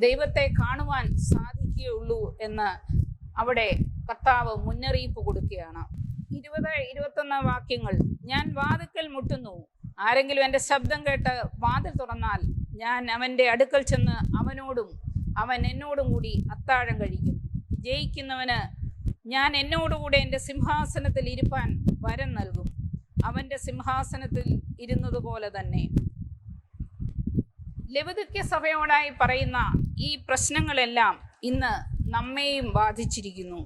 ദൈവത്തെ കാണുവാൻ സാധിക്കുകയുള്ളൂ എന്ന് അവിടെ കർത്താവ് മുന്നറിയിപ്പ് കൊടുക്കുകയാണ്. 20-21 വാക്യങ്ങൾ, ഞാൻ വാതിൽക്കൽ മുട്ടുന്നു, ആരെങ്കിലും എൻ്റെ ശബ്ദം കേട്ട് വാതിൽ തുറന്നാൽ ഞാൻ അവൻ്റെ അടുക്കൽ ചെന്ന് അവനോടും അവൻ എന്നോടും കൂടി അത്താഴം കഴിക്കും. ജയിക്കുന്നവന് ഞാൻ എന്നോടുകൂടെ എൻ്റെ സിംഹാസനത്തിൽ ഇരുപ്പാൻ വരം നൽകും, അവൻ്റെ സിംഹാസനത്തിൽ ഇരുന്നതുപോലെ തന്നെ. ലവുദിക്യ സഭയോടായി പറയുന്ന ഈ പ്രശ്നങ്ങളെല്ലാം ഇന്ന് നമ്മെയും ബാധിച്ചിരിക്കുന്നു.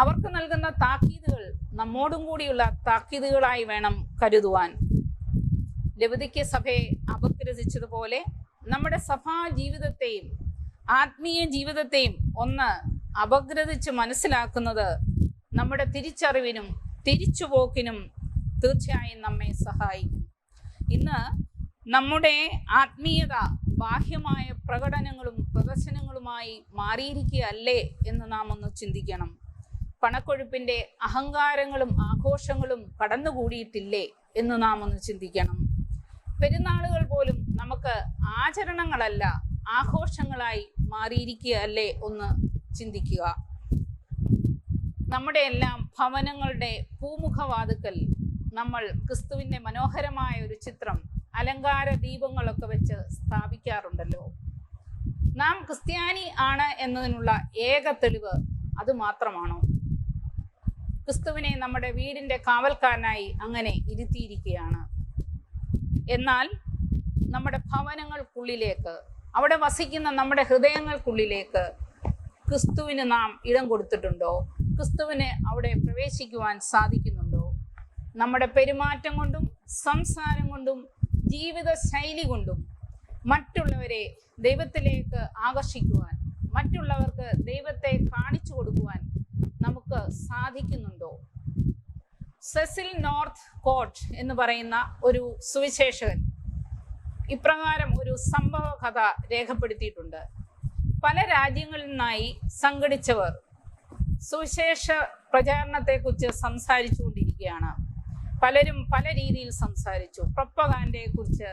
അവർക്ക് നൽകുന്ന താക്കീതുകൾ നമ്മോടും കൂടിയുള്ള താക്കീതുകളായി വേണം കരുതുവാൻ. ലവുദിക്യ സഭയെ അപഗ്രഥിച്ചതുപോലെ നമ്മുടെ സഭാ ജീവിതത്തെയും ആത്മീയ ജീവിതത്തെയും ഒന്ന് അപഗ്രഥിച്ച് മനസ്സിലാക്കുന്നത് നമ്മുടെ തിരിച്ചറിവിനും തിരിച്ചുപോക്കിനും തീർച്ചയായും നമ്മെ സഹായിക്കും. ഇന്ന് നമ്മുടെ ആത്മീയത ബാഹ്യമായ പ്രകടനങ്ങളും പ്രദർശനങ്ങളുമായി മാറിയിരിക്കുകയല്ലേ എന്ന് നാം ഒന്ന് ചിന്തിക്കണം. പണക്കൊഴുപ്പിൻ്റെ അഹങ്കാരങ്ങളും ആഘോഷങ്ങളും കടന്നുകൂടിയിട്ടില്ലേ എന്ന് നാം ഒന്ന് ചിന്തിക്കണം. പെരുന്നാളുകൾ പോലും നമുക്ക് ആചരണങ്ങളല്ല ആഘോഷങ്ങളായി മാറിയിരിക്കുകയല്ലേ ഒന്ന് ചിന്തിക്കുക. നമ്മുടെ എല്ലാം ഭവനങ്ങളുടെ പൂമുഖവാതുക്കൽ നമ്മൾ ക്രിസ്തുവിൻ്റെ മനോഹരമായ ഒരു ചിത്രം അലങ്കാര ദീപങ്ങളൊക്കെ വെച്ച് സ്ഥാപിക്കാറുണ്ടല്ലോ. നാം ക്രിസ്ത്യാനി ആണ് എന്നതിനുള്ള ഏക തെളിവ് അത് മാത്രമാണോ? ക്രിസ്തുവിനെ നമ്മുടെ വീടിൻ്റെ കാവൽക്കാരനായി അങ്ങനെ ഇരുത്തിയിരിക്കുകയാണ്. എന്നാൽ നമ്മുടെ ഭവനങ്ങൾക്കുള്ളിലേക്ക്, അവിടെ വസിക്കുന്ന നമ്മുടെ ഹൃദയങ്ങൾക്കുള്ളിലേക്ക് ക്രിസ്തുവിന് നാം ഇടം കൊടുത്തിട്ടുണ്ടോ? ക്രിസ്തുവിന് അവിടെ പ്രവേശിക്കുവാൻ സാധിക്കുന്നുണ്ടോ? നമ്മുടെ പെരുമാറ്റം കൊണ്ടും സംസാരം കൊണ്ടും ജീവിത ശൈലി കൊണ്ടും മറ്റുള്ളവരെ ദൈവത്തിലേക്ക് ആകർഷിക്കുവാൻ, മറ്റുള്ളവർക്ക് ദൈവത്തെ കാണിച്ചു കൊടുക്കുവാൻ നമുക്ക് സാധിക്കുന്നുണ്ടോ? സെസിൽ നോർത്ത് കോട്ട് എന്ന് പറയുന്ന ഒരു സുവിശേഷകൻ ഇപ്രകാരം ഒരു സംഭവ കഥ രേഖപ്പെടുത്തിയിട്ടുണ്ട്. പല രാജ്യങ്ങളിൽ നിന്നായി സംഘടിച്ചവർ സുവിശേഷ പ്രചാരണത്തെക്കുറിച്ച് സംസാരിച്ചു കൊണ്ടിരിക്കുകയാണ്. പലരും പല രീതിയിൽ സംസാരിച്ചു. പ്രൊപ്പഗാൻഡയെക്കുറിച്ച്,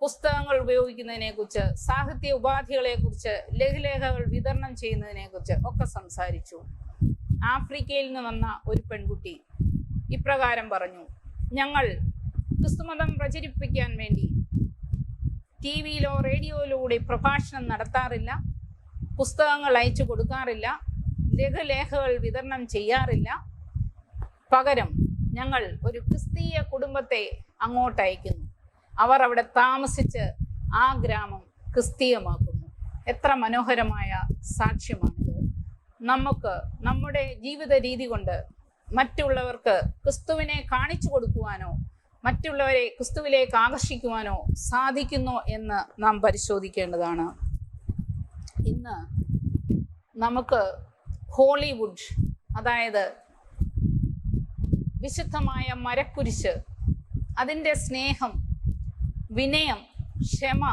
പുസ്തകങ്ങൾ ഉപയോഗിക്കുന്നതിനെക്കുറിച്ച്, സാഹിത്യ ഉപാധികളെക്കുറിച്ച്, ലഘുലേഖകൾ വിതരണം ചെയ്യുന്നതിനെക്കുറിച്ച് ഒക്കെ സംസാരിച്ചു. ആഫ്രിക്കയിൽ നിന്ന് വന്ന ഒരു പെൺകുട്ടി ഇപ്രകാരം പറഞ്ഞു: ഞങ്ങൾ ക്രിസ്തുമതം പ്രചരിപ്പിക്കാൻ വേണ്ടി TV-യിലോ റേഡിയോയിലൂടെ പ്രഭാഷണം നടത്താറില്ല, പുസ്തകങ്ങൾ അയച്ചു കൊടുക്കാറില്ല, ലഘുലേഖകൾ വിതരണം ചെയ്യാറില്ല. പകരം ഞങ്ങൾ ഒരു ക്രിസ്തീയ കുടുംബത്തെ അങ്ങോട്ട് അയക്കുന്നു. അവർ അവിടെ താമസിച്ച് ആ ഗ്രാമം ക്രിസ്തീയമാക്കുന്നു. എത്ര മനോഹരമായ സാക്ഷ്യമാണിത്! നമുക്ക് നമ്മുടെ ജീവിത രീതി കൊണ്ട് മറ്റുള്ളവർക്ക് ക്രിസ്തുവിനെ കാണിച്ചു കൊടുക്കുവാനോ മറ്റുള്ളവരെ ക്രിസ്തുവിലേക്ക് ആകർഷിക്കുവാനോ സാധിക്കുന്നോ എന്ന് നാം പരിശോധിക്കേണ്ടതാണ്. ഇന്ന് നമുക്ക് ഹോളിവുഡ്, അതായത് വിശുദ്ധമായ മരക്കുരിശ്, അതിൻ്റെ സ്നേഹം, വിനയം, ക്ഷമ,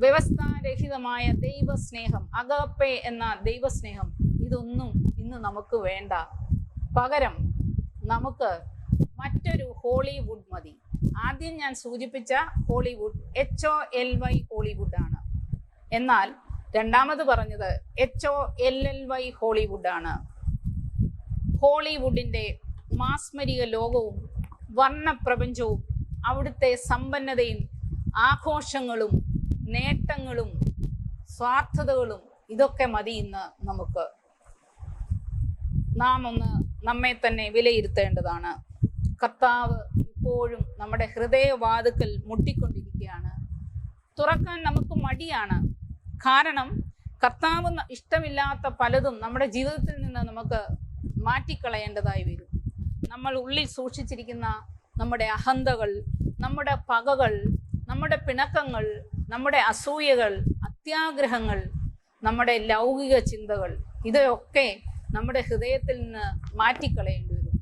വ്യവസ്ഥാരഹിതമായ ദൈവസ്നേഹം, അഗാപ്പെ എന്ന ദൈവസ്നേഹം, ഇതൊന്നും ഇന്ന് നമുക്ക് വേണ്ട. പകരം നമുക്ക് മറ്റൊരു ഹോളിവുഡ് മതി. ആദ്യം ഞാൻ സൂചിപ്പിച്ച ഹോളിവുഡ് HOLY ഹോളിവുഡ് ആണ്. എന്നാൽ രണ്ടാമത് പറഞ്ഞത് HOLLY ഹോളിവുഡ് ആണ്. ഹോളിവുഡിൻ്റെ മാസ്മരിക ലോകവും വർണ്ണപ്രപഞ്ചവും അവിടുത്തെ സമ്പന്നതയും ആഘോഷങ്ങളും നേട്ടങ്ങളും സ്വാർത്ഥതകളും ഇതൊക്കെ മതി ഇന്ന് നമുക്ക്. നാം ഒന്ന് നമ്മെ തന്നെ വിലയിരുത്തേണ്ടതാണ്. കർത്താവ് ഇപ്പോഴും നമ്മുടെ ഹൃദയവാതിക്കൽ മുട്ടിക്കൊണ്ടിരിക്കുകയാണ്. തുറക്കാൻ നമുക്ക് മടിയാണ്. കാരണം കർത്താവ് ഇഷ്ടമില്ലാത്ത പലതും നമ്മുടെ ജീവിതത്തിൽ നിന്ന് നമുക്ക് മാറ്റിക്കളയേണ്ടതായി വരും. നമ്മൾ ഉള്ളിൽ സൂക്ഷിച്ചിരിക്കുന്ന നമ്മുടെ അഹന്തകൾ, നമ്മുടെ പകകൾ, നമ്മുടെ പിണക്കങ്ങൾ, നമ്മുടെ അസൂയകൾ, അത്യാഗ്രഹങ്ങൾ, നമ്മുടെ ലൗകിക ചിന്തകൾ, ഇതൊക്കെ നമ്മുടെ ഹൃദയത്തിൽ നിന്ന് മാറ്റിക്കളയേണ്ടി വരും.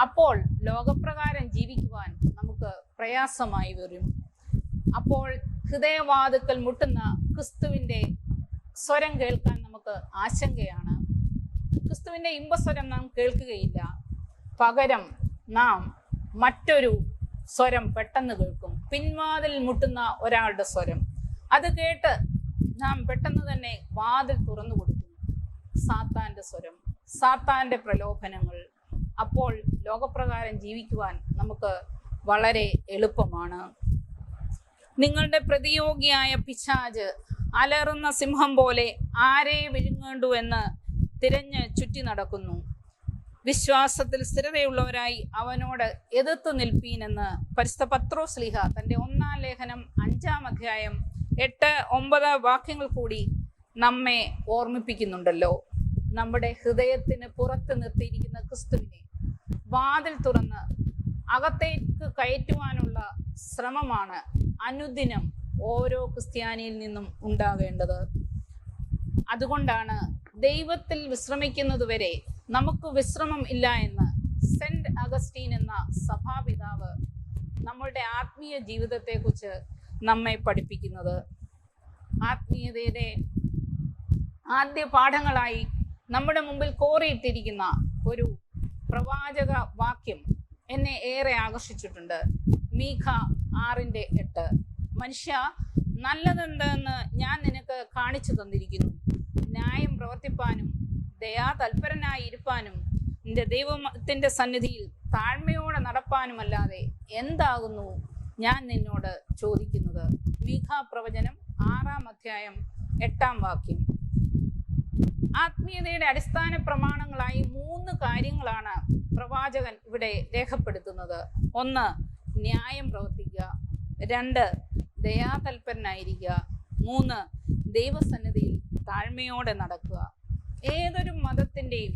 അപ്പോൾ ലോകപ്രകാരം ജീവിക്കുവാൻ നമുക്ക് പ്രയാസമായി വരും. അപ്പോൾ ഹൃദയവാതിക്കൽ മുട്ടുന്ന ക്രിസ്തുവിൻ്റെ സ്വരം കേൾക്കാൻ നമുക്ക് ആശങ്കയാണ്. ക്രിസ്തുവിൻ്റെ ഇമ്പസ്വരം നാം കേൾക്കുകയില്ല. പകരം നാം മറ്റൊരു സ്വരം പെട്ടെന്ന് കേൾക്കും. പിൻവാതിൽ മുട്ടുന്ന ഒരാളുടെ സ്വരം. അത് കേട്ട് നാം പെട്ടെന്ന് തന്നെ വാതിൽ തുറന്നു കൊടുക്കും. സാത്താൻ്റെ സ്വരം, സാത്താൻ്റെ പ്രലോഭനങ്ങൾ. അപ്പോൾ ലോകപ്രകാരം ജീവിക്കുവാൻ നമുക്ക് വളരെ എളുപ്പമാണ്. നിങ്ങളുടെ പ്രതിയോഗിയായ പിശാച് അലറുന്ന സിംഹം പോലെ ആരെ വിഴുങ്ങേണ്ടു എന്ന് തിരഞ്ഞ് ചുറ്റി നടക്കുന്നു. വിശ്വാസത്തിൽ സ്ഥിരതയുള്ളവരായി അവനോട് എതിർത്ത് നിൽപ്പീനെന്ന് പരിശുദ്ധ പത്രോസ്ലീഹ തൻ്റെ 1-ാം ലേഖനം 5-ാം അധ്യായം 8-9 വാക്യങ്ങൾ കൂടി നമ്മെ ഓർമ്മിപ്പിക്കുന്നുണ്ടല്ലോ. നമ്മുടെ ഹൃദയത്തിന് പുറത്ത് നിർത്തിയിരിക്കുന്ന ക്രിസ്തുവിനെ വാതിൽ തുറന്ന് അകത്തേക്ക് കയറ്റുവാനുള്ള ശ്രമമാണ് അനുദിനം ഓരോ ക്രിസ്ത്യാനിയിൽ നിന്നും ഉണ്ടാകേണ്ടത്. അതുകൊണ്ടാണ് ദൈവത്തിൽ വിശ്രമിക്കുന്നതുവരെ നമുക്ക് വിശ്രമം ഇല്ല എന്ന് സെന്റ് അഗസ്റ്റീൻ എന്ന സഭാപിതാവ് നമ്മളുടെ ആത്മീയ ജീവിതത്തെക്കുറിച്ച് നമ്മെ പഠിപ്പിക്കുന്നത്. ആത്മീയതയുടെ ആദ്യ പാഠങ്ങളായി നമ്മുടെ മുമ്പിൽ കോറിയിട്ടിരിക്കുന്ന ഒരു പ്രവാചക വാക്യം എന്നെ ഏറെ ആകർഷിച്ചിട്ടുണ്ട്. മീഖ 6:8. മനുഷ്യ, നല്ലതെന്തെന്ന് ഞാൻ നിനക്ക് കാണിച്ചു തന്നിരിക്കുന്നു. ന്യായം പ്രവർത്തിപ്പാനും ദയാതൽപരനായി ഇരുപ്പാനും നിന്റെ ദൈവത്തിന്റെ സന്നിധിയിൽ താഴ്മയോടെ നടപ്പാനുമല്ലാതെ എന്താകുന്നു ഞാൻ നിന്നോട് ചോദിക്കുന്നത്? മീഖ പ്രവചനം 6-ാം അധ്യായം 8-ാം വാക്യം. ആത്മീയതയുടെ അടിസ്ഥാന പ്രമാണങ്ങളായി 3 കാര്യങ്ങളാണ് പ്രവാചകൻ ഇവിടെ രേഖപ്പെടുത്തുന്നത്. 1, ന്യായം പ്രവർത്തിക്കുക. 2, ദയാതൽപരനായിരിക്കുക. 3, ദൈവസന്നിധിയിൽ താഴ്മയോടെ നടക്കുക. ഏതൊരു മതത്തിൻ്റെയും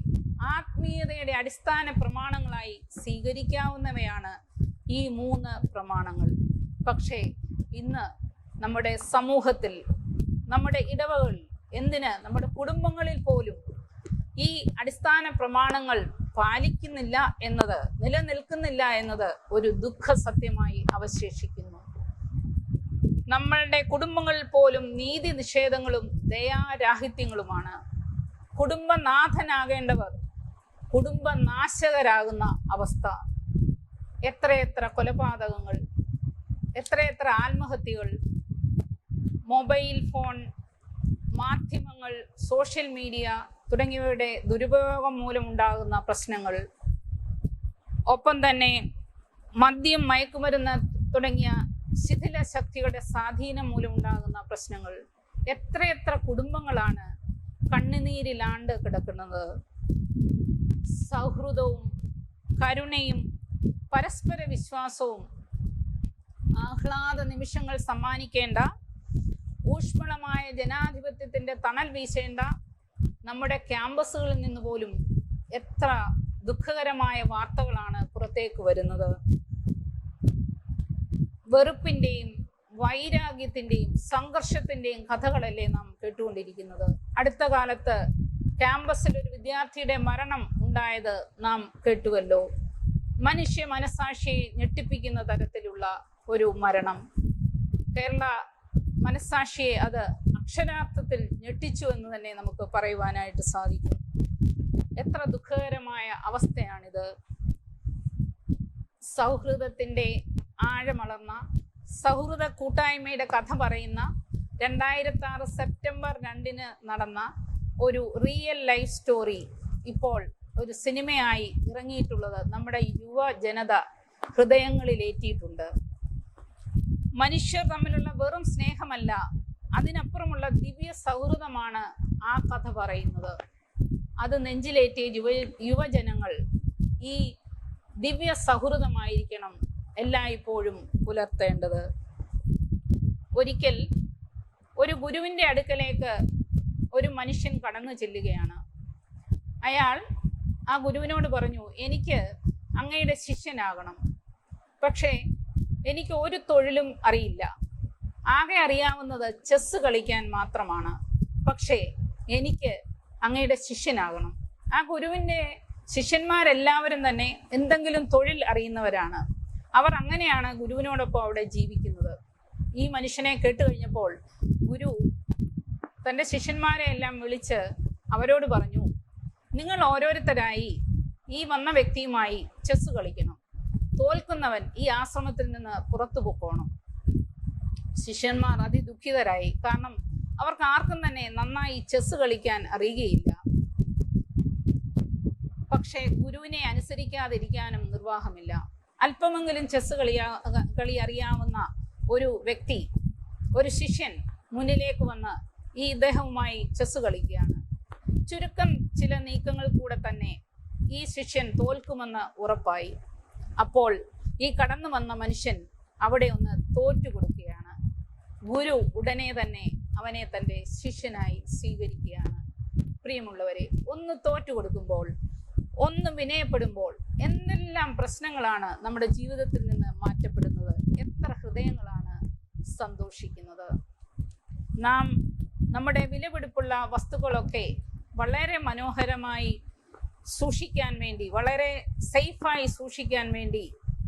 ആത്മീയതയുടെ അടിസ്ഥാന പ്രമാണങ്ങളായി സ്വീകരിക്കാവുന്നവയാണ് ഈ 3 പ്രമാണങ്ങൾ. പക്ഷേ ഇന്ന് നമ്മുടെ സമൂഹത്തിൽ, നമ്മുടെ ഇടവകളിൽ, എന്തിന് നമ്മുടെ കുടുംബങ്ങളിൽ പോലും ഈ അടിസ്ഥാന പ്രമാണങ്ങൾ പാലിക്കുന്നില്ല എന്നത്, നിലനിൽക്കുന്നില്ല എന്നത് ഒരു ദുഃഖ സത്യമായി അവശേഷിക്കുന്നു. നമ്മളുടെ കുടുംബങ്ങളിൽ പോലും നീതി നിഷേധങ്ങളും ദയാരാഹിത്യങ്ങളുമാണ്. കുടുംബനാഥനാകേണ്ടവർ കുടുംബനാശകരാകുന്ന അവസ്ഥ. എത്രയെത്ര കൊലപാതകങ്ങൾ, എത്രയെത്ര ആത്മഹത്യകൾ, മൊബൈൽ ഫോൺ, മാധ്യമങ്ങൾ, സോഷ്യൽ മീഡിയ തുടങ്ങിയവയുടെ ദുരുപയോഗം മൂലമുണ്ടാകുന്ന പ്രശ്നങ്ങൾ, ഒപ്പം തന്നെ മദ്യം, മയക്കുമരുന്ന് തുടങ്ങിയ ശിഥില ശക്തികളുടെ സ്വാധീനം മൂലമുണ്ടാകുന്ന പ്രശ്നങ്ങൾ. എത്രയെത്ര കുടുംബങ്ങളാണ് കണ്ണുനീരിലാണ്ട് കിടക്കുന്നത്. സൗഹൃദവും കരുണയും പരസ്പര വിശ്വാസവും ആഹ്ലാദ നിമിഷങ്ങൾ സമ്മാനിക്കേണ്ട, ഊഷ്മളമായ ജനാധിപത്യത്തിൻ്റെ തണൽ വീശേണ്ട നമ്മുടെ ക്യാമ്പസുകളിൽ നിന്ന് പോലും എത്ര ദുഃഖകരമായ വാർത്തകളാണ് പുറത്തേക്ക് വരുന്നത്. വെറുപ്പിൻ്റെയും വൈരാഗ്യത്തിൻ്റെയും സംഘർഷത്തിൻ്റെയും കഥകളല്ലേ നാം കേട്ടുകൊണ്ടിരിക്കുന്നത്. അടുത്ത കാലത്ത് ക്യാമ്പസിൽ ഒരു വിദ്യാർത്ഥിയുടെ മരണം ഉണ്ടായത് നാം കേട്ടുവല്ലോ. മനുഷ്യ മനസാക്ഷിയെ ഞെട്ടിപ്പിക്കുന്ന തരത്തിലുള്ള ഒരു മരണം. കേരള മനസാക്ഷിയെ അത് അക്ഷരാർത്ഥത്തിൽ ഞെട്ടിച്ചു എന്ന് തന്നെ നമുക്ക് പറയുവാനായിട്ട് സാധിക്കും. എത്ര ദുഃഖകരമായ അവസ്ഥയാണിത്. സൗഹൃദത്തിൻ്റെ ആഴമളർന്ന സൗഹൃദ കൂട്ടായ്മയുടെ കഥ പറയുന്ന 2006 സെപ്റ്റംബർ 2 നടന്ന ഒരു റിയൽ ലൈഫ് സ്റ്റോറി ഇപ്പോൾ ഒരു സിനിമയായി ഇറങ്ങിയിട്ടുള്ളത് നമ്മുടെ യുവജനത ഹൃദയങ്ങളിലേറ്റിയിട്ടുണ്ട്. മനുഷ്യർ തമ്മിലുള്ള വെറും സ്നേഹമല്ല, അതിനപ്പുറമുള്ള ദിവ്യ സൗഹൃദമാണ് ആ കഥ പറയുന്നത്. അത് നെഞ്ചിലേറ്റിയ യുവജനങ്ങൾ ഈ ദിവ്യ സൗഹൃദമായിരിക്കണം എല്ലായ്പ്പോഴും പുലർത്തേണ്ടത്. ഒരിക്കൽ ഒരു ഗുരുവിൻ്റെ അടുക്കലേക്ക് ഒരു മനുഷ്യൻ കടന്നു ചെല്ലുകയാണ്. അയാൾ ആ ഗുരുവിനോട് പറഞ്ഞു, എനിക്ക് അങ്ങയുടെ ശിഷ്യനാകണം, പക്ഷേ എനിക്ക് ഒരു തൊഴിലും അറിയില്ല. ആകെ അറിയാവുന്നത് ചെസ്സ് കളിക്കാൻ മാത്രമാണ്. പക്ഷേ എനിക്ക് അങ്ങയുടെ ശിഷ്യനാകണം. ആ ഗുരുവിൻ്റെ ശിഷ്യന്മാരെല്ലാവരും തന്നെ എന്തെങ്കിലും തൊഴിൽ അറിയുന്നവരാണ്. അവർ അങ്ങനെയാണ് ഗുരുവിനോടൊപ്പം അവിടെ ജീവിക്കുന്നത്. ഈ മനുഷ്യനെ കേട്ട് കഴിഞ്ഞപ്പോൾ ഗുരു തൻ്റെ ശിഷ്യന്മാരെ എല്ലാം വിളിച്ച് അവരോട് പറഞ്ഞു, നിങ്ങൾ ഓരോരുത്തരായി ഈ വന്ന വ്യക്തിയുമായി ചെസ്സ് കളിക്കണം. തോൽക്കുന്നവൻ ഈ ആശ്രമത്തിൽ നിന്ന് പുറത്തു പോകണം. ശിഷ്യന്മാർ അതിദുഃഖിതരായി. കാരണം അവർക്ക് ആർക്കും തന്നെ നന്നായി ചെസ്സ് കളിക്കാൻ അറിയുകയില്ല. പക്ഷേ ഗുരുവിനെ അനുസരിക്കാതിരിക്കാനും നിർവാഹമില്ല. അല്പമെങ്കിലും ചെസ്സ് കളി അറിയാവുന്ന ഒരു വ്യക്തി, ഒരു ശിഷ്യൻ മുന്നിലേക്ക് വന്ന് ഈ ഇദ്ദേഹവുമായി ചെസ്സ് കളിക്കുകയാണ്. ചുരുക്കം ചില നീക്കങ്ങൾ കൂടെ തന്നെ ഈ ശിഷ്യൻ തോൽക്കുമെന്ന് ഉറപ്പായി. അപ്പോൾ ഈ കടന്നു വന്ന മനുഷ്യൻ അവിടെ ഒന്ന് തോറ്റു കൊടുക്കുകയാണ്. ഗുരു ഉടനെ തന്നെ അവനെ തൻ്റെ ശിഷ്യനായി സ്വീകരിക്കുകയാണ്. പ്രിയമുള്ളവരെ, ഒന്ന് തോറ്റു കൊടുക്കുമ്പോൾ, ഒന്ന് വിനയപ്പെടുമ്പോൾ എന്തെല്ലാം പ്രശ്നങ്ങളാണ് നമ്മുടെ ജീവിതത്തിൽ നിന്ന് മാറ്റപ്പെടുന്നത്. എത്ര ഹൃദയങ്ങളാണ് സന്തോഷിക്കുന്നത്. നാം നമ്മുടെ വിലപിടിപ്പുള്ള വസ്തുക്കളൊക്കെ വളരെ മനോഹരമായി സൂക്ഷിക്കാൻ വേണ്ടി, വളരെ സേഫായി സൂക്ഷിക്കാൻ വേണ്ടി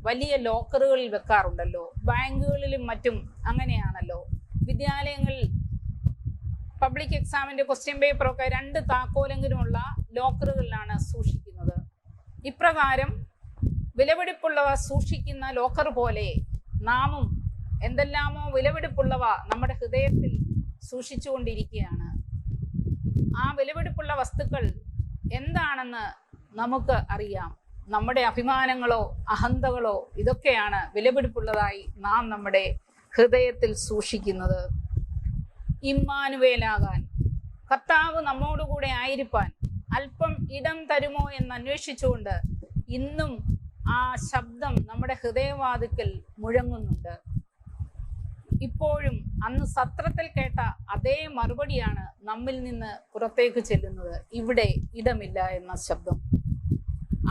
വലിയ ലോക്കറുകളിൽ വെക്കാറുണ്ടല്ലോ. ബാങ്കുകളിലും മറ്റും അങ്ങനെയാണല്ലോ. വിദ്യാലയങ്ങളിൽ പബ്ലിക് എക്സാമിൻ്റെ ക്വസ്റ്റ്യൻ പേപ്പറൊക്കെ 2 താക്കോലെങ്കിലുമുള്ള ലോക്കറുകളിലാണ് സൂക്ഷിക്കുന്നത്. ഇപ്രകാരം വിലപിടിപ്പുള്ളവ സൂക്ഷിക്കുന്ന ലോക്കർ പോലെ നാമും എന്തെല്ലാമോ വിലപിടിപ്പുള്ളവ നമ്മുടെ ഹൃദയത്തിൽ സൂക്ഷിച്ചുകൊണ്ടിരിക്കുകയാണ്. ആ വിലപിടിപ്പുള്ള വസ്തുക്കൾ എന്താണെന്ന് നമുക്ക് അറിയാം. നമ്മുടെ അഭിമാനങ്ങളോ അഹന്തകളോ ഇതൊക്കെയാണ് വിലപിടിപ്പുള്ളതായി നാം നമ്മുടെ ഹൃദയത്തിൽ സൂക്ഷിക്കുന്നത്. ഇമ്മാനുവേലാകാൻ, കർത്താവ് നമ്മോടുകൂടെ ആയിരിക്കാൻ അല്പം ഇടം തരുമോ എന്ന് അന്വേഷിച്ചുകൊണ്ട് ഇന്നും ആ ശബ്ദം നമ്മുടെ ഹൃദയവാതിക്കൽ മുഴങ്ങുന്നുണ്ട്. ഇപ്പോഴും അന്ന് സത്രത്തിൽ കേട്ട അതേ മറുപടിയാണ് നമ്മിൽ നിന്ന് പുറത്തേക്ക് ചെല്ലുന്നത്. ഇവിടെ ഇടമില്ല എന്ന ശബ്ദം.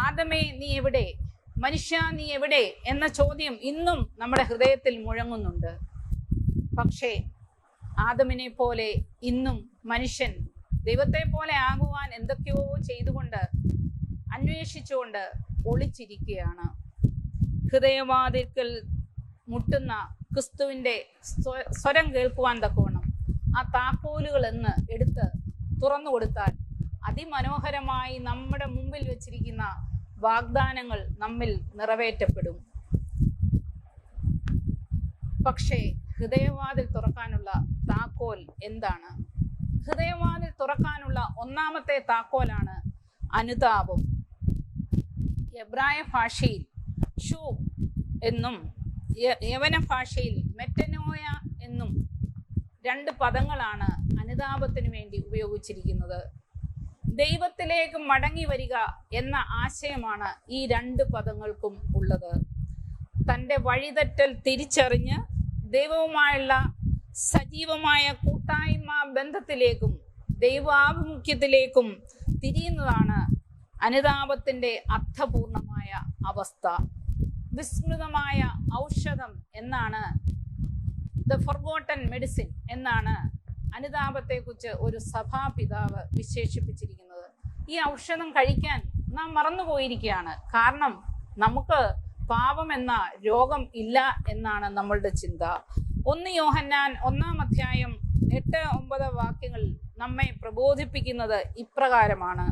ആദമേ നീ എവിടെ, മനുഷ്യ നീ എവിടെ എന്ന ചോദ്യം ഇന്നും നമ്മുടെ ഹൃദയത്തിൽ മുഴങ്ങുന്നുണ്ട്. പക്ഷേ ആദമിനെ പോലെ ഇന്നും മനുഷ്യൻ ദൈവത്തെ പോലെ ആകുവാൻ എന്തൊക്കെയോ ചെയ്തുകൊണ്ട് അന്വേഷിച്ചുകൊണ്ട് ഒളിച്ചിരിക്കുകയാണ്. ഹൃദയവാതിൽക്കൽ മുട്ടുന്ന ക്രിസ്തുവിൻ്റെ സ്വരം കേൾക്കുവാൻ തക്കവണ്ണം ആ താക്കോലുകൾ എന്ന് എടുത്ത് തുറന്നു കൊടുത്താൽ അതിമനോഹരമായി നമ്മുടെ മുമ്പിൽ വെച്ചിരിക്കുന്ന വാഗ്ദാനങ്ങൾ നമ്മിൽ നിറവേറ്റപ്പെടും. പക്ഷേ ഹൃദയവാതിൽ തുറക്കാനുള്ള താക്കോൽ എന്താണ്? ഹൃദയവാതിൽ തുറക്കാനുള്ള ഒന്നാമത്തെ താക്കോലാണ് അനുതാപം. എബ്രായ ഭാഷയിൽ ഷൂബ് എന്നും യവന ഭാഷയിൽ മെറ്റനോയ എന്നും 2 പദങ്ങളാണ് അനുതാപത്തിന് വേണ്ടി ഉപയോഗിച്ചിരിക്കുന്നത്. ദൈവത്തിലേക്ക് മടങ്ങി വരിക എന്ന ആശയമാണ് ഈ 2 പദങ്ങൾക്കും ഉള്ളത്. തൻ്റെ വഴിതെറ്റൽ തിരിച്ചറിഞ്ഞ് ദൈവവുമായുള്ള സജീവമായ കൂട്ടായ്മ ബന്ധത്തിലേക്കും ദൈവാഭിമുഖ്യത്തിലേക്കും തിരിയുന്നതാണ് അനുതാപത്തിൻ്റെ അർത്ഥപൂർണമായ അവസ്ഥ. വിസ്മൃതമായ ഔഷധം എന്നാണ്, ദ ഫൊർഗോട്ടൻ മെഡിസിൻ എന്നാണ് അനുതാപത്തെക്കുറിച്ച് ഒരു സഭാപിതാവ് വിശേഷിപ്പിച്ചിരിക്കുന്നത്. ഈ ഔഷധം കഴിക്കാൻ നാം മറന്നുപോയിരിക്കുകയാണ്. കാരണം നമുക്ക് പാപം എന്ന രോഗം ഇല്ല എന്നാണ് നമ്മളുടെ ചിന്ത. 1 യോഹന്നാൻ 1-ാം അധ്യായം 8-9 വാക്യങ്ങൾ നമ്മെ പ്രബോധിപ്പിക്കുന്നത് ഇപ്രകാരമാണ്: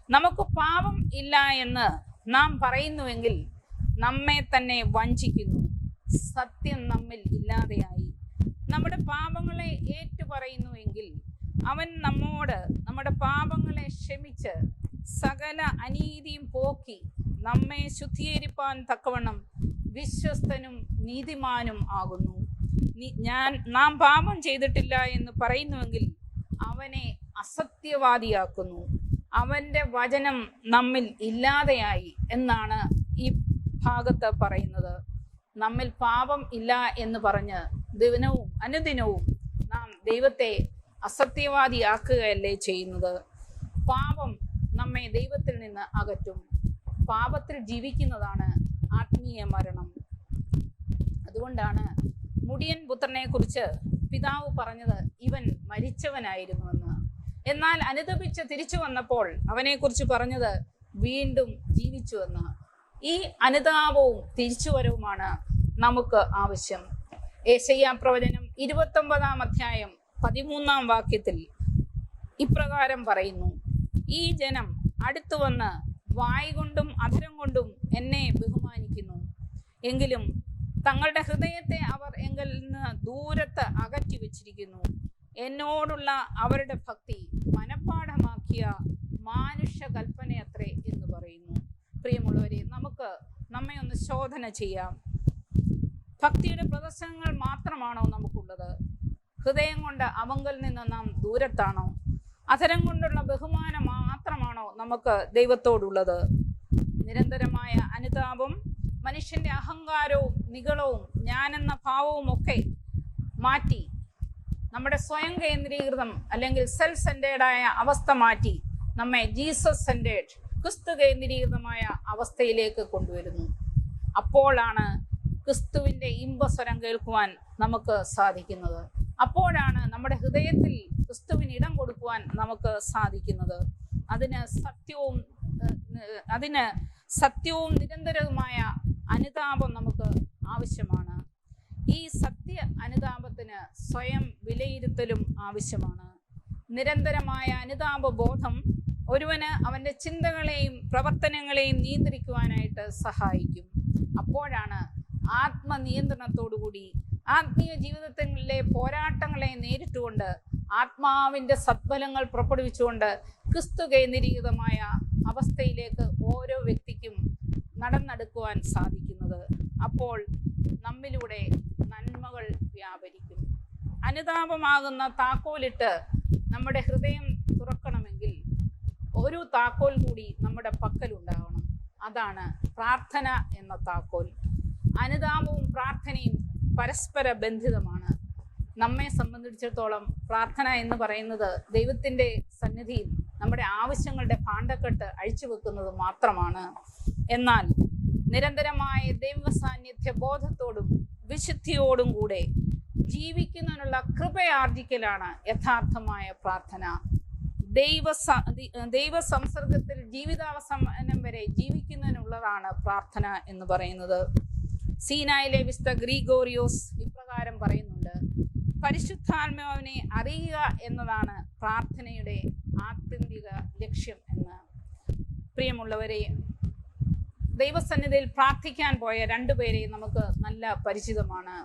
നമുക്ക് പാപം ഇല്ല എന്ന് നാം പറയുന്നുവെങ്കിൽ നമ്മെ തന്നെ വഞ്ചിക്കുന്നു, സത്യം നമ്മിൽ ഇല്ലാതെയായി. നമ്മുടെ പാപങ്ങളെ ഏറ്റുപറയുന്നുവെങ്കിൽ അവൻ നമ്മോട് നമ്മുടെ പാപങ്ങളെ ക്ഷമിച്ച് സകല അനീതിയും പോക്കി നമ്മെ ശുദ്ധീകരിപ്പാൻ തക്കവണ്ണം വിശ്വസ്തനും നീതിമാനും ആകുന്നു. നാം പാപം ചെയ്തിട്ടില്ല എന്ന് പറയുന്നുവെങ്കിൽ അവനെ അസത്യവാദിയാക്കുന്നു, അവൻ്റെ വചനം നമ്മിൽ ഇല്ലാതെയായി എന്നാണ് ഈ ഭാഗത്ത് പറയുന്നത്. നമ്മിൽ പാപം ഇല്ല എന്ന് പറഞ്ഞ് ദിനവും അനുദിനവും നാം ദൈവത്തെ അസത്യവാദിയാക്കുകയല്ലേ ചെയ്യുന്നത്. പാപം നമ്മെ ദൈവത്തിൽ നിന്ന് അകറ്റും. പാപത്തിൽ ജീവിക്കുന്നതാണ് ആത്മീയ മരണം. അതുകൊണ്ടാണ് മുടിയൻ പുത്രനെ കുറിച്ച് പിതാവ് പറഞ്ഞത് ഇവൻ മരിച്ചവനായിരുന്നുവെന്ന്. എന്നാൽ അനുതപിച്ച് തിരിച്ചു വന്നപ്പോൾ അവനെക്കുറിച്ച് പറഞ്ഞത് വീണ്ടും ജീവിച്ചുവെന്ന്. ഈ അനുതാപവും തിരിച്ചുവരവുമാണ് നമുക്ക് ആവശ്യം. യെശയ്യാ പ്രവചനം 29-ാം അധ്യായം 13-ാം വാക്യത്തിൽ ഇപ്രകാരം പറയുന്നു: ഈ ജനം അടുത്തു വന്ന് വായ് കൊണ്ടും അധരം കൊണ്ടും എന്നെ ബഹുമാനിക്കുന്നു, എങ്കിലും തങ്ങളുടെ ഹൃദയത്തെ അവർ എങ്കിൽ നിന്ന് ദൂരത്ത് അകറ്റി വെച്ചിരിക്കുന്നു. എന്നോടുള്ള അവരുടെ ഭക്തി മനഃപ്പാഠമാക്കിയ മാനുഷ്യ കൽപ്പനയത്രേ എന്ന് പറയുന്നു. പ്രിയമുള്ളവരെ, നമുക്ക് നമ്മെ ഒന്ന് ശോധന ചെയ്യാം. ഭക്തിയുടെ പ്രദർശനങ്ങൾ മാത്രമാണോ നമുക്കുള്ളത്? ഹൃദയം കൊണ്ട് അവങ്കൽ നിന്ന് നാം ദൂരത്താണോ? അധരം കൊണ്ടുള്ള ബഹുമാനം മാത്രമാണോ നമുക്ക് ദൈവത്തോടുള്ളത്? നിരന്തരമായ അനുതാപം മനുഷ്യന്റെ അഹങ്കാരവും നിഗളവും ഞാനെന്ന ഭാവവും ഒക്കെ മാറ്റി നമ്മുടെ സ്വയം കേന്ദ്രീകൃതം അല്ലെങ്കിൽ സെൽഫ് സെന്റേർഡായ അവസ്ഥ മാറ്റി നമ്മെ ജീസസ് സെന്റേർഡ്, ക്രിസ്തു കേന്ദ്രീകൃതമായ അവസ്ഥയിലേക്ക് കൊണ്ടുവരുന്നു. അപ്പോഴാണ് ക്രിസ്തുവിൻ്റെ ഇമ്പസ്വരം കേൾക്കുവാൻ നമുക്ക് സാധിക്കുന്നത്. അപ്പോഴാണ് നമ്മുടെ ഹൃദയത്തിൽ ക്രിസ്തുവിന് ഇടം കൊടുക്കുവാൻ നമുക്ക് സാധിക്കുന്നത്. അതിന് സത്യവും നിരന്തരവുമായ അനുതാപം നമുക്ക് ആവശ്യമാണ്. ഈ സത്യ അനുതാപത്തിന് സ്വയം വിലയിരുത്തലും ആവശ്യമാണ്. നിരന്തരമായ അനുതാപ ബോധം ഒരുവന് അവൻ്റെ ചിന്തകളെയും പ്രവർത്തനങ്ങളെയും നിയന്ത്രിക്കുവാനായിട്ട് സഹായിക്കും. അപ്പോഴാണ് ആത്മനിയന്ത്രണത്തോടുകൂടി ആത്മീയ ജീവിതത്തിലെ പോരാട്ടങ്ങളെ നേരിട്ടുകൊണ്ട് ആത്മാവിൻ്റെ സത്ഫലങ്ങൾ പുറപ്പെടുവിച്ചുകൊണ്ട് ക്രിസ്തു കേന്ദ്രീകൃതമായ അവസ്ഥയിലേക്ക് ഓരോ വ്യക്തിക്കും നടന്നെടുക്കുവാൻ സാധിക്കുന്നത്. അപ്പോൾ നമ്മിലൂടെ നന്മകൾ വ്യാപരിക്കും. അനുതാപമാകുന്ന താക്കോലിട്ട് നമ്മുടെ ഹൃദയം തുറക്കണമെങ്കിൽ ഒരു താക്കോൽ കൂടി നമ്മുടെ പക്കലുണ്ടാകണം. അതാണ് പ്രാർത്ഥന എന്ന താക്കോൽ. അനുതാപവും പ്രാർത്ഥനയും പരസ്പര ബന്ധിതമാണ്. നമ്മെ സംബന്ധിച്ചിടത്തോളം പ്രാർത്ഥന എന്ന് പറയുന്നത് ദൈവത്തിൻ്റെ സന്നിധിയിൽ നമ്മുടെ ആവശ്യങ്ങളുടെ ഭാണ്ഡക്കെട്ട് അഴിച്ചു വെക്കുന്നത് മാത്രമാണ്. എന്നാൽ നിരന്തരമായ ദൈവ സാന്നിധ്യ ബോധത്തോടും വിശുദ്ധിയോടും കൂടെ ജീവിക്കുന്നതിനുള്ള കൃപയാർജിക്കലാണ് യഥാർത്ഥമായ പ്രാർത്ഥന. ദൈവ സംസർഗത്തിൽ ജീവിതാവസാനം വരെ ജീവിക്കുന്നതിനുള്ളതാണ് പ്രാർത്ഥന എന്ന് പറയുന്നത്. സീനായിലെ വിശുദ്ധ ഗ്രിഗോറിയോസ് ഇപ്രകാരം പറയുന്നുണ്ട്: പരിശുദ്ധാത്മാവിനെ അറിയുക എന്നതാണ് പ്രാർത്ഥനയുടെ ആത്യന്തിക ലക്ഷ്യം എന്ന്. പ്രിയമുള്ളവരെ, ദൈവസന്നിധിയിൽ പ്രാർത്ഥിക്കാൻ പോയ രണ്ടുപേരെ നമുക്ക് നല്ല പരിചിതമാണ്.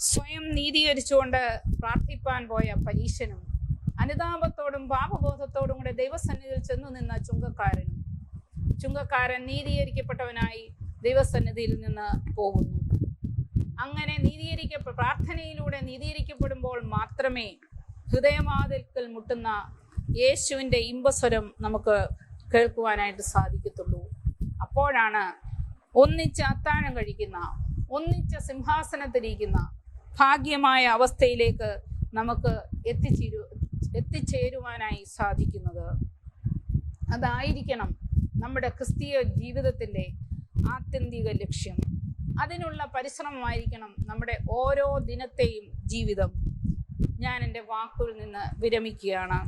സ്വയം നീതീകരിച്ചുകൊണ്ട് പ്രാർത്ഥിപ്പാൻ പോയ പരീശനും അനുതാപത്തോടും പാപബോധത്തോടും കൂടെ ദൈവസന്നിധിയിൽ ചെന്നു നിന്ന ചുങ്കക്കാരനും. ചുങ്കക്കാരൻ നീതീകരിക്കപ്പെട്ടവനായി ദൈവസന്നിധിയിൽ നിന്ന് പോകുന്നു. അങ്ങനെ പ്രാർത്ഥനയിലൂടെ നീതീകരിക്കപ്പെടുമ്പോൾ മാത്രമേ ഹൃദയവാതിൽക്കൽ മുട്ടുന്ന യേശുവിൻ്റെ ഇമ്പസ്വരം നമുക്ക് കേൾക്കുവാനായിട്ട് സാധിക്കത്തുള്ളൂ. അപ്പോഴാണ് ഒന്നിച്ച് അത്താഴം കഴിക്കുന്ന, ഒന്നിച്ച് സിംഹാസനത്തിരിക്കുന്ന ഭാഗ്യമായ അവസ്ഥയിലേക്ക് നമുക്ക് എത്തിച്ചേരുവാനായി സാധിക്കുന്നത്. അതായിരിക്കണം നമ്മുടെ ക്രിസ്തീയ ജീവിതത്തിൻ്റെ ആത്യന്തിക ലക്ഷ്യം. അതിനുള്ള പരിശ്രമമായിരിക്കണം നമ്മുടെ ഓരോ ദിനത്തെയും ജീവിതം. ഞാൻ എൻ്റെ വാക്കുകളിൽ നിന്ന് വിരമിക്കുകയാണ്.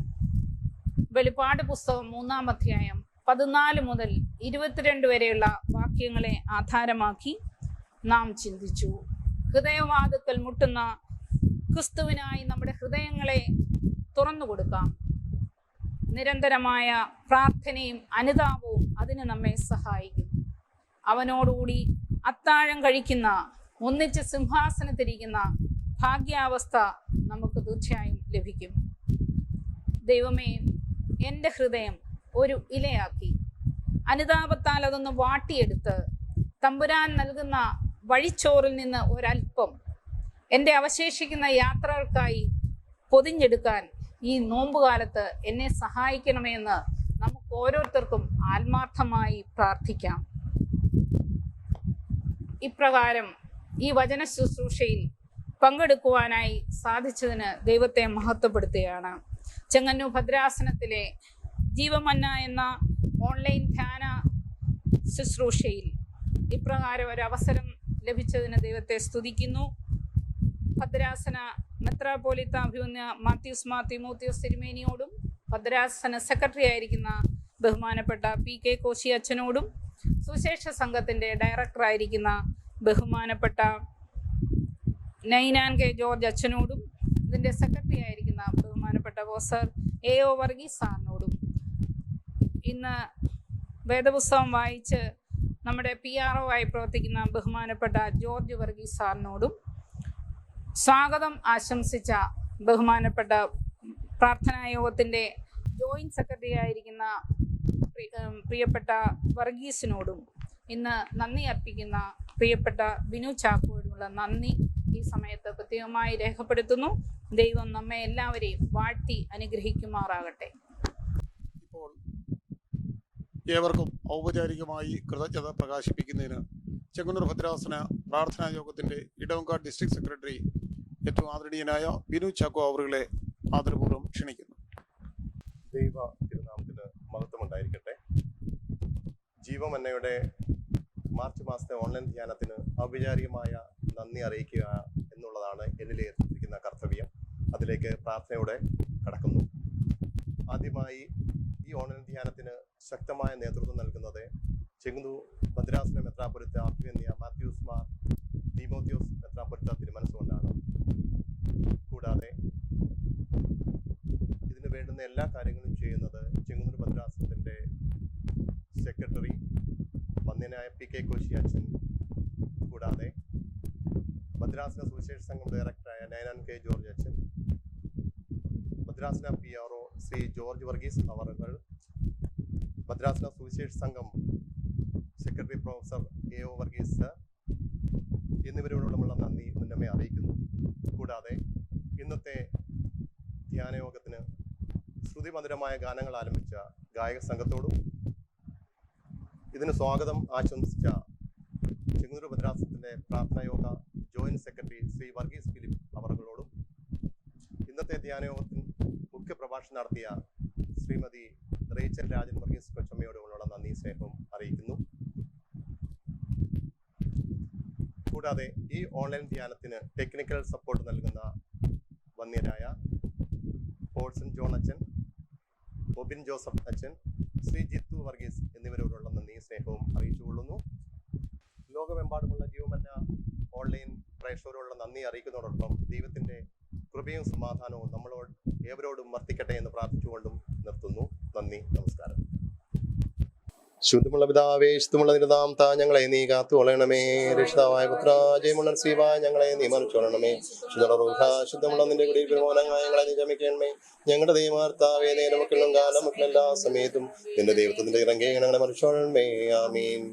വെളിപ്പാട് പുസ്തകം 3-ാം അധ്യായം 14 മുതൽ 22 വരെയുള്ള വാക്യങ്ങളെ ആധാരമാക്കി നാം ചിന്തിച്ചു. ഹൃദയവാതിൽക്കൽ മുട്ടുന്ന ക്രിസ്തുവിനായി നമ്മുടെ ഹൃദയങ്ങളെ തുറന്നു കൊടുക്കാം. നിരന്തരമായ പ്രാർത്ഥനയും അനുതാപവും അതിന് നമ്മെ സഹായിക്കും. അവനോടുകൂടി അത്താഴം കഴിക്കുന്ന, ഒന്നിച്ച് സിംഹാസനത്തിരിക്കുന്ന ഭാഗ്യാവസ്ഥ നമുക്ക് തീർച്ചയായും ലഭിക്കും. ദൈവമേ, എൻ്റെ ഹൃദയം ഒരു ഇലയാക്കി അനുതാപത്താൽ അതൊന്ന് വാട്ടിയെടുത്ത് തമ്പുരാൻ നൽകുന്ന വഴിച്ചോറിൽ നിന്ന് ഒരൽപ്പം എൻ്റെ അവശേഷിക്കുന്ന യാത്രകൾക്കായി പൊതിഞ്ഞെടുക്കാൻ ഈ നോമ്പുകാലത്ത് എന്നെ സഹായിക്കണമേ എന്ന് നമുക്ക് ഓരോരുത്തർക്കും ആത്മാർത്ഥമായി പ്രാർത്ഥിക്കാം. ഇപ്രകാരം ഈ വചന ശുശ്രൂഷയിൽ പങ്കെടുക്കുവാനായി സാധിച്ചതിന് ദൈവത്തെ മഹത്വപ്പെടുത്തുകയാണ്. ചെങ്ങന്നൂർ ഭദ്രാസനത്തിലെ ജീവമന്ന എന്ന ഓൺലൈൻ ധ്യാന ശുശ്രൂഷയിൽ ഇപ്രകാരം ഒരു അവസരം ലഭിച്ചതിന് ദൈവത്തെ സ്തുതിക്കുന്നു. ഭദ്രാസന മെത്രാപ്പോലീത്ത അഭിമന്യ മാത്യൂസ് മാർ തിമോത്തിയോസ് തിരുമേനിയോടും ഭദ്രാസന സെക്രട്ടറി ആയിരിക്കുന്ന ബഹുമാനപ്പെട്ട PK കോശി അച്ഛനോടും സുവിശേഷ സംഘത്തിൻ്റെ ഡയറക്ടറായിരിക്കുന്ന ബഹുമാനപ്പെട്ട നൈനാൻ കെ ജോർജ് അച്ഛനോടും ഇതിൻ്റെ സെക്രട്ടറി ആയിരിക്കുന്ന ബഹുമാനപ്പെട്ട സർ AO വർഗീസ് സാറിനോടും ഇന്ന് വേദപുസ്തകം വായിച്ച് നമ്മുടെ PRO ആയി പ്രവർത്തിക്കുന്ന ബഹുമാനപ്പെട്ട ജോർജ് വർഗീസ് സാറിനോടും സ്വാഗതം ആശംസിച്ച ബഹുമാനപ്പെട്ട പ്രാർത്ഥനാ യോഗത്തിൻ്റെ ജോയിൻറ്റ് സെക്രട്ടറി ആയിരിക്കുന്ന പ്രിയപ്പെട്ട വർഗീസിനോടും ഇന്ന് നന്ദി അർപ്പിക്കുന്ന പ്രിയപ്പെട്ട ബിനു ചാക്കോയോടുമുള്ള നന്ദി ഈ സമയത്ത് പ്രത്യേകമായി രേഖപ്പെടുത്തുന്നു. ദൈവം നമ്മെ എല്ലാവരെയും വാഴ്ത്തി അനുഗ്രഹിക്കുമാറാകട്ടെ. ഇപ്പോൾ ഏവർക്കും ഔപചാരികമായി കൃതജ്ഞത പ്രകാശിപ്പിക്കുന്നതിന് ചെങ്ങന്നൂർ ഭദ്രാസന പ്രാർത്ഥനാ യോഗത്തിൻ്റെ ഇടവങ്കാട് ഡിസ്ട്രിക്ട് സെക്രട്ടറി ഏറ്റവും ആദരണീയനായ ബിനു ചാക്കോ അവറുകളെ ആദരപൂർവ്വം ക്ഷണിക്കുന്നു. ദൈവ തിരുനാമത്തിന് മഹത്വമുണ്ടായിരിക്കട്ടെ. ജീവമന്നയുടെ മാർച്ച് മാസത്തെ ഓൺലൈൻ ധ്യാനത്തിന് ഔപചാരികമായ നന്ദി അറിയിക്കുക എന്നുള്ളതാണ് എന്നിൽ ഏൽപ്പിച്ചിരിക്കുന്ന കർത്തവ്യം. അതിലേക്ക് പ്രാർത്ഥനയോടെ കടക്കുന്നു. ആദ്യമായി ഈ ഓൺലൈൻ ധ്യാനത്തിന് ശക്തമായ നേതൃത്വം നൽകുന്നത് ചെങ്ങന്നൂർ ഭദ്രാസന മെത്രാപ്പൊലീത്ത അഭിമന്യ മാത്യൂസ് മാർ തിമോത്തിയോസ് മെത്രാപ്പൊലീത്ത തിരുമനസ്സുകൊണ്ടാണ്. കൂടാതെ ഇതിന് വേണ്ടുന്ന എല്ലാ കാര്യങ്ങളും ചെയ്യുന്നത് ചെങ്ങന്നൂർ ഭദ്രാസനത്തിൻ്റെ സെക്രട്ടറി വന്യനായ PK കോശി അച്ഛൻ, കൂടാതെ ഭദ്രാസന സുവിശേഷ സംഘം ഡയറക്ടറായ നൈനാൻ കെ ജോർജ് അച്ഛൻ, ഭദ്രാസന PRO ശ്രീ ജോർജ് വർഗീസ് അവറുകൾ, ഭദ്രാസന സുവിശേഷ സംഘം സെക്രട്ടറി പ്രൊഫസർ AO വർഗീസ് എന്നിവരോടുള്ള നന്ദി മുന്നമേ അറിയിക്കുന്നു. കൂടാതെ ഇന്നത്തെ ധ്യാനയോഗത്തിന് ശ്രുതിമധുരമായ ഗാനങ്ങൾ ആലപിച്ച ഗായക സംഘത്തോടും ഇതിന് സ്വാഗതം ആശംസിച്ച ചെങ്ങന്നൂർ ഭദ്രാസനത്തിൻ്റെ പ്രാർത്ഥനായോഗ joint secretary Shri Varghese Philip അവറുകളോടും ഇന്നത്തെ ധ്യാനയോഗത്തിന് മുഖ്യ പ്രഭാഷണം നടത്തിയ ശ്രീമതി റേച്ചൽ രാജൻ വർഗീസ് കൊച്ചമ്മയോടുമുള്ള നന്ദി സ്നേഹവും അറിയിക്കുന്നു. കൂടാതെ ഈ ഓൺലൈൻ ധ്യാനത്തിന് ടെക്നിക്കൽ സപ്പോർട്ട് നൽകുന്ന വന്യരായ പോൾസൺ ജോൺ അച്ഛൻ, ഒബിൻ ജോസഫ് അച്ഛൻ, ശ്രീ ജിത്തു വർഗീസ് എന്നിവരോടുള്ള നന്ദി സ്നേഹവും അറിയിച്ചുകൊള്ളുന്നു. ലോകമെമ്പാടുമുള്ള ജീവമന്ന ഓൺലൈൻ പ്രേക്ഷകരോടുള്ള നന്ദി അറിയിക്കുന്നതോടൊപ്പം ദൈവത്തിൻ്റെ കൃപയും സമാധാനവും നമ്മളോട് ഏവരോടും വർദ്ധിക്കട്ടെ എന്ന് പ്രാർത്ഥിച്ചുകൊണ്ടും നിർത്തുന്നു. നന്ദി, നമസ്കാരം. ശുദ്ധമുള്ള പിതാവേ, ശുദ്ധമുള്ള നിരുതാം താ ഞങ്ങളെ നീ കാത്തുകൊള്ളണമേ. രക്ഷിതാവായ പുത്ര ജയമുള്ള ശ്രീവായ ഞങ്ങളെ നീ മനുഷ്യോളണമേ. ശുദ്ധമുള്ള നിന്റെ കുടിയിൽ പെരുമോനങ്ങളായ ഞങ്ങളെ നീ ക്ഷമിക്കണമേ. ഞങ്ങളുടെ ദൈവമാർത്താവേ, നേരമക്കളും കാലമക്കളും എല്ലാ സമയത്തും നിന്റെ ദൈവത്തിന്റെ ഇറങ്ങി ഞങ്ങളെ മനുഷ്യോളണമേ. ആമീൻ.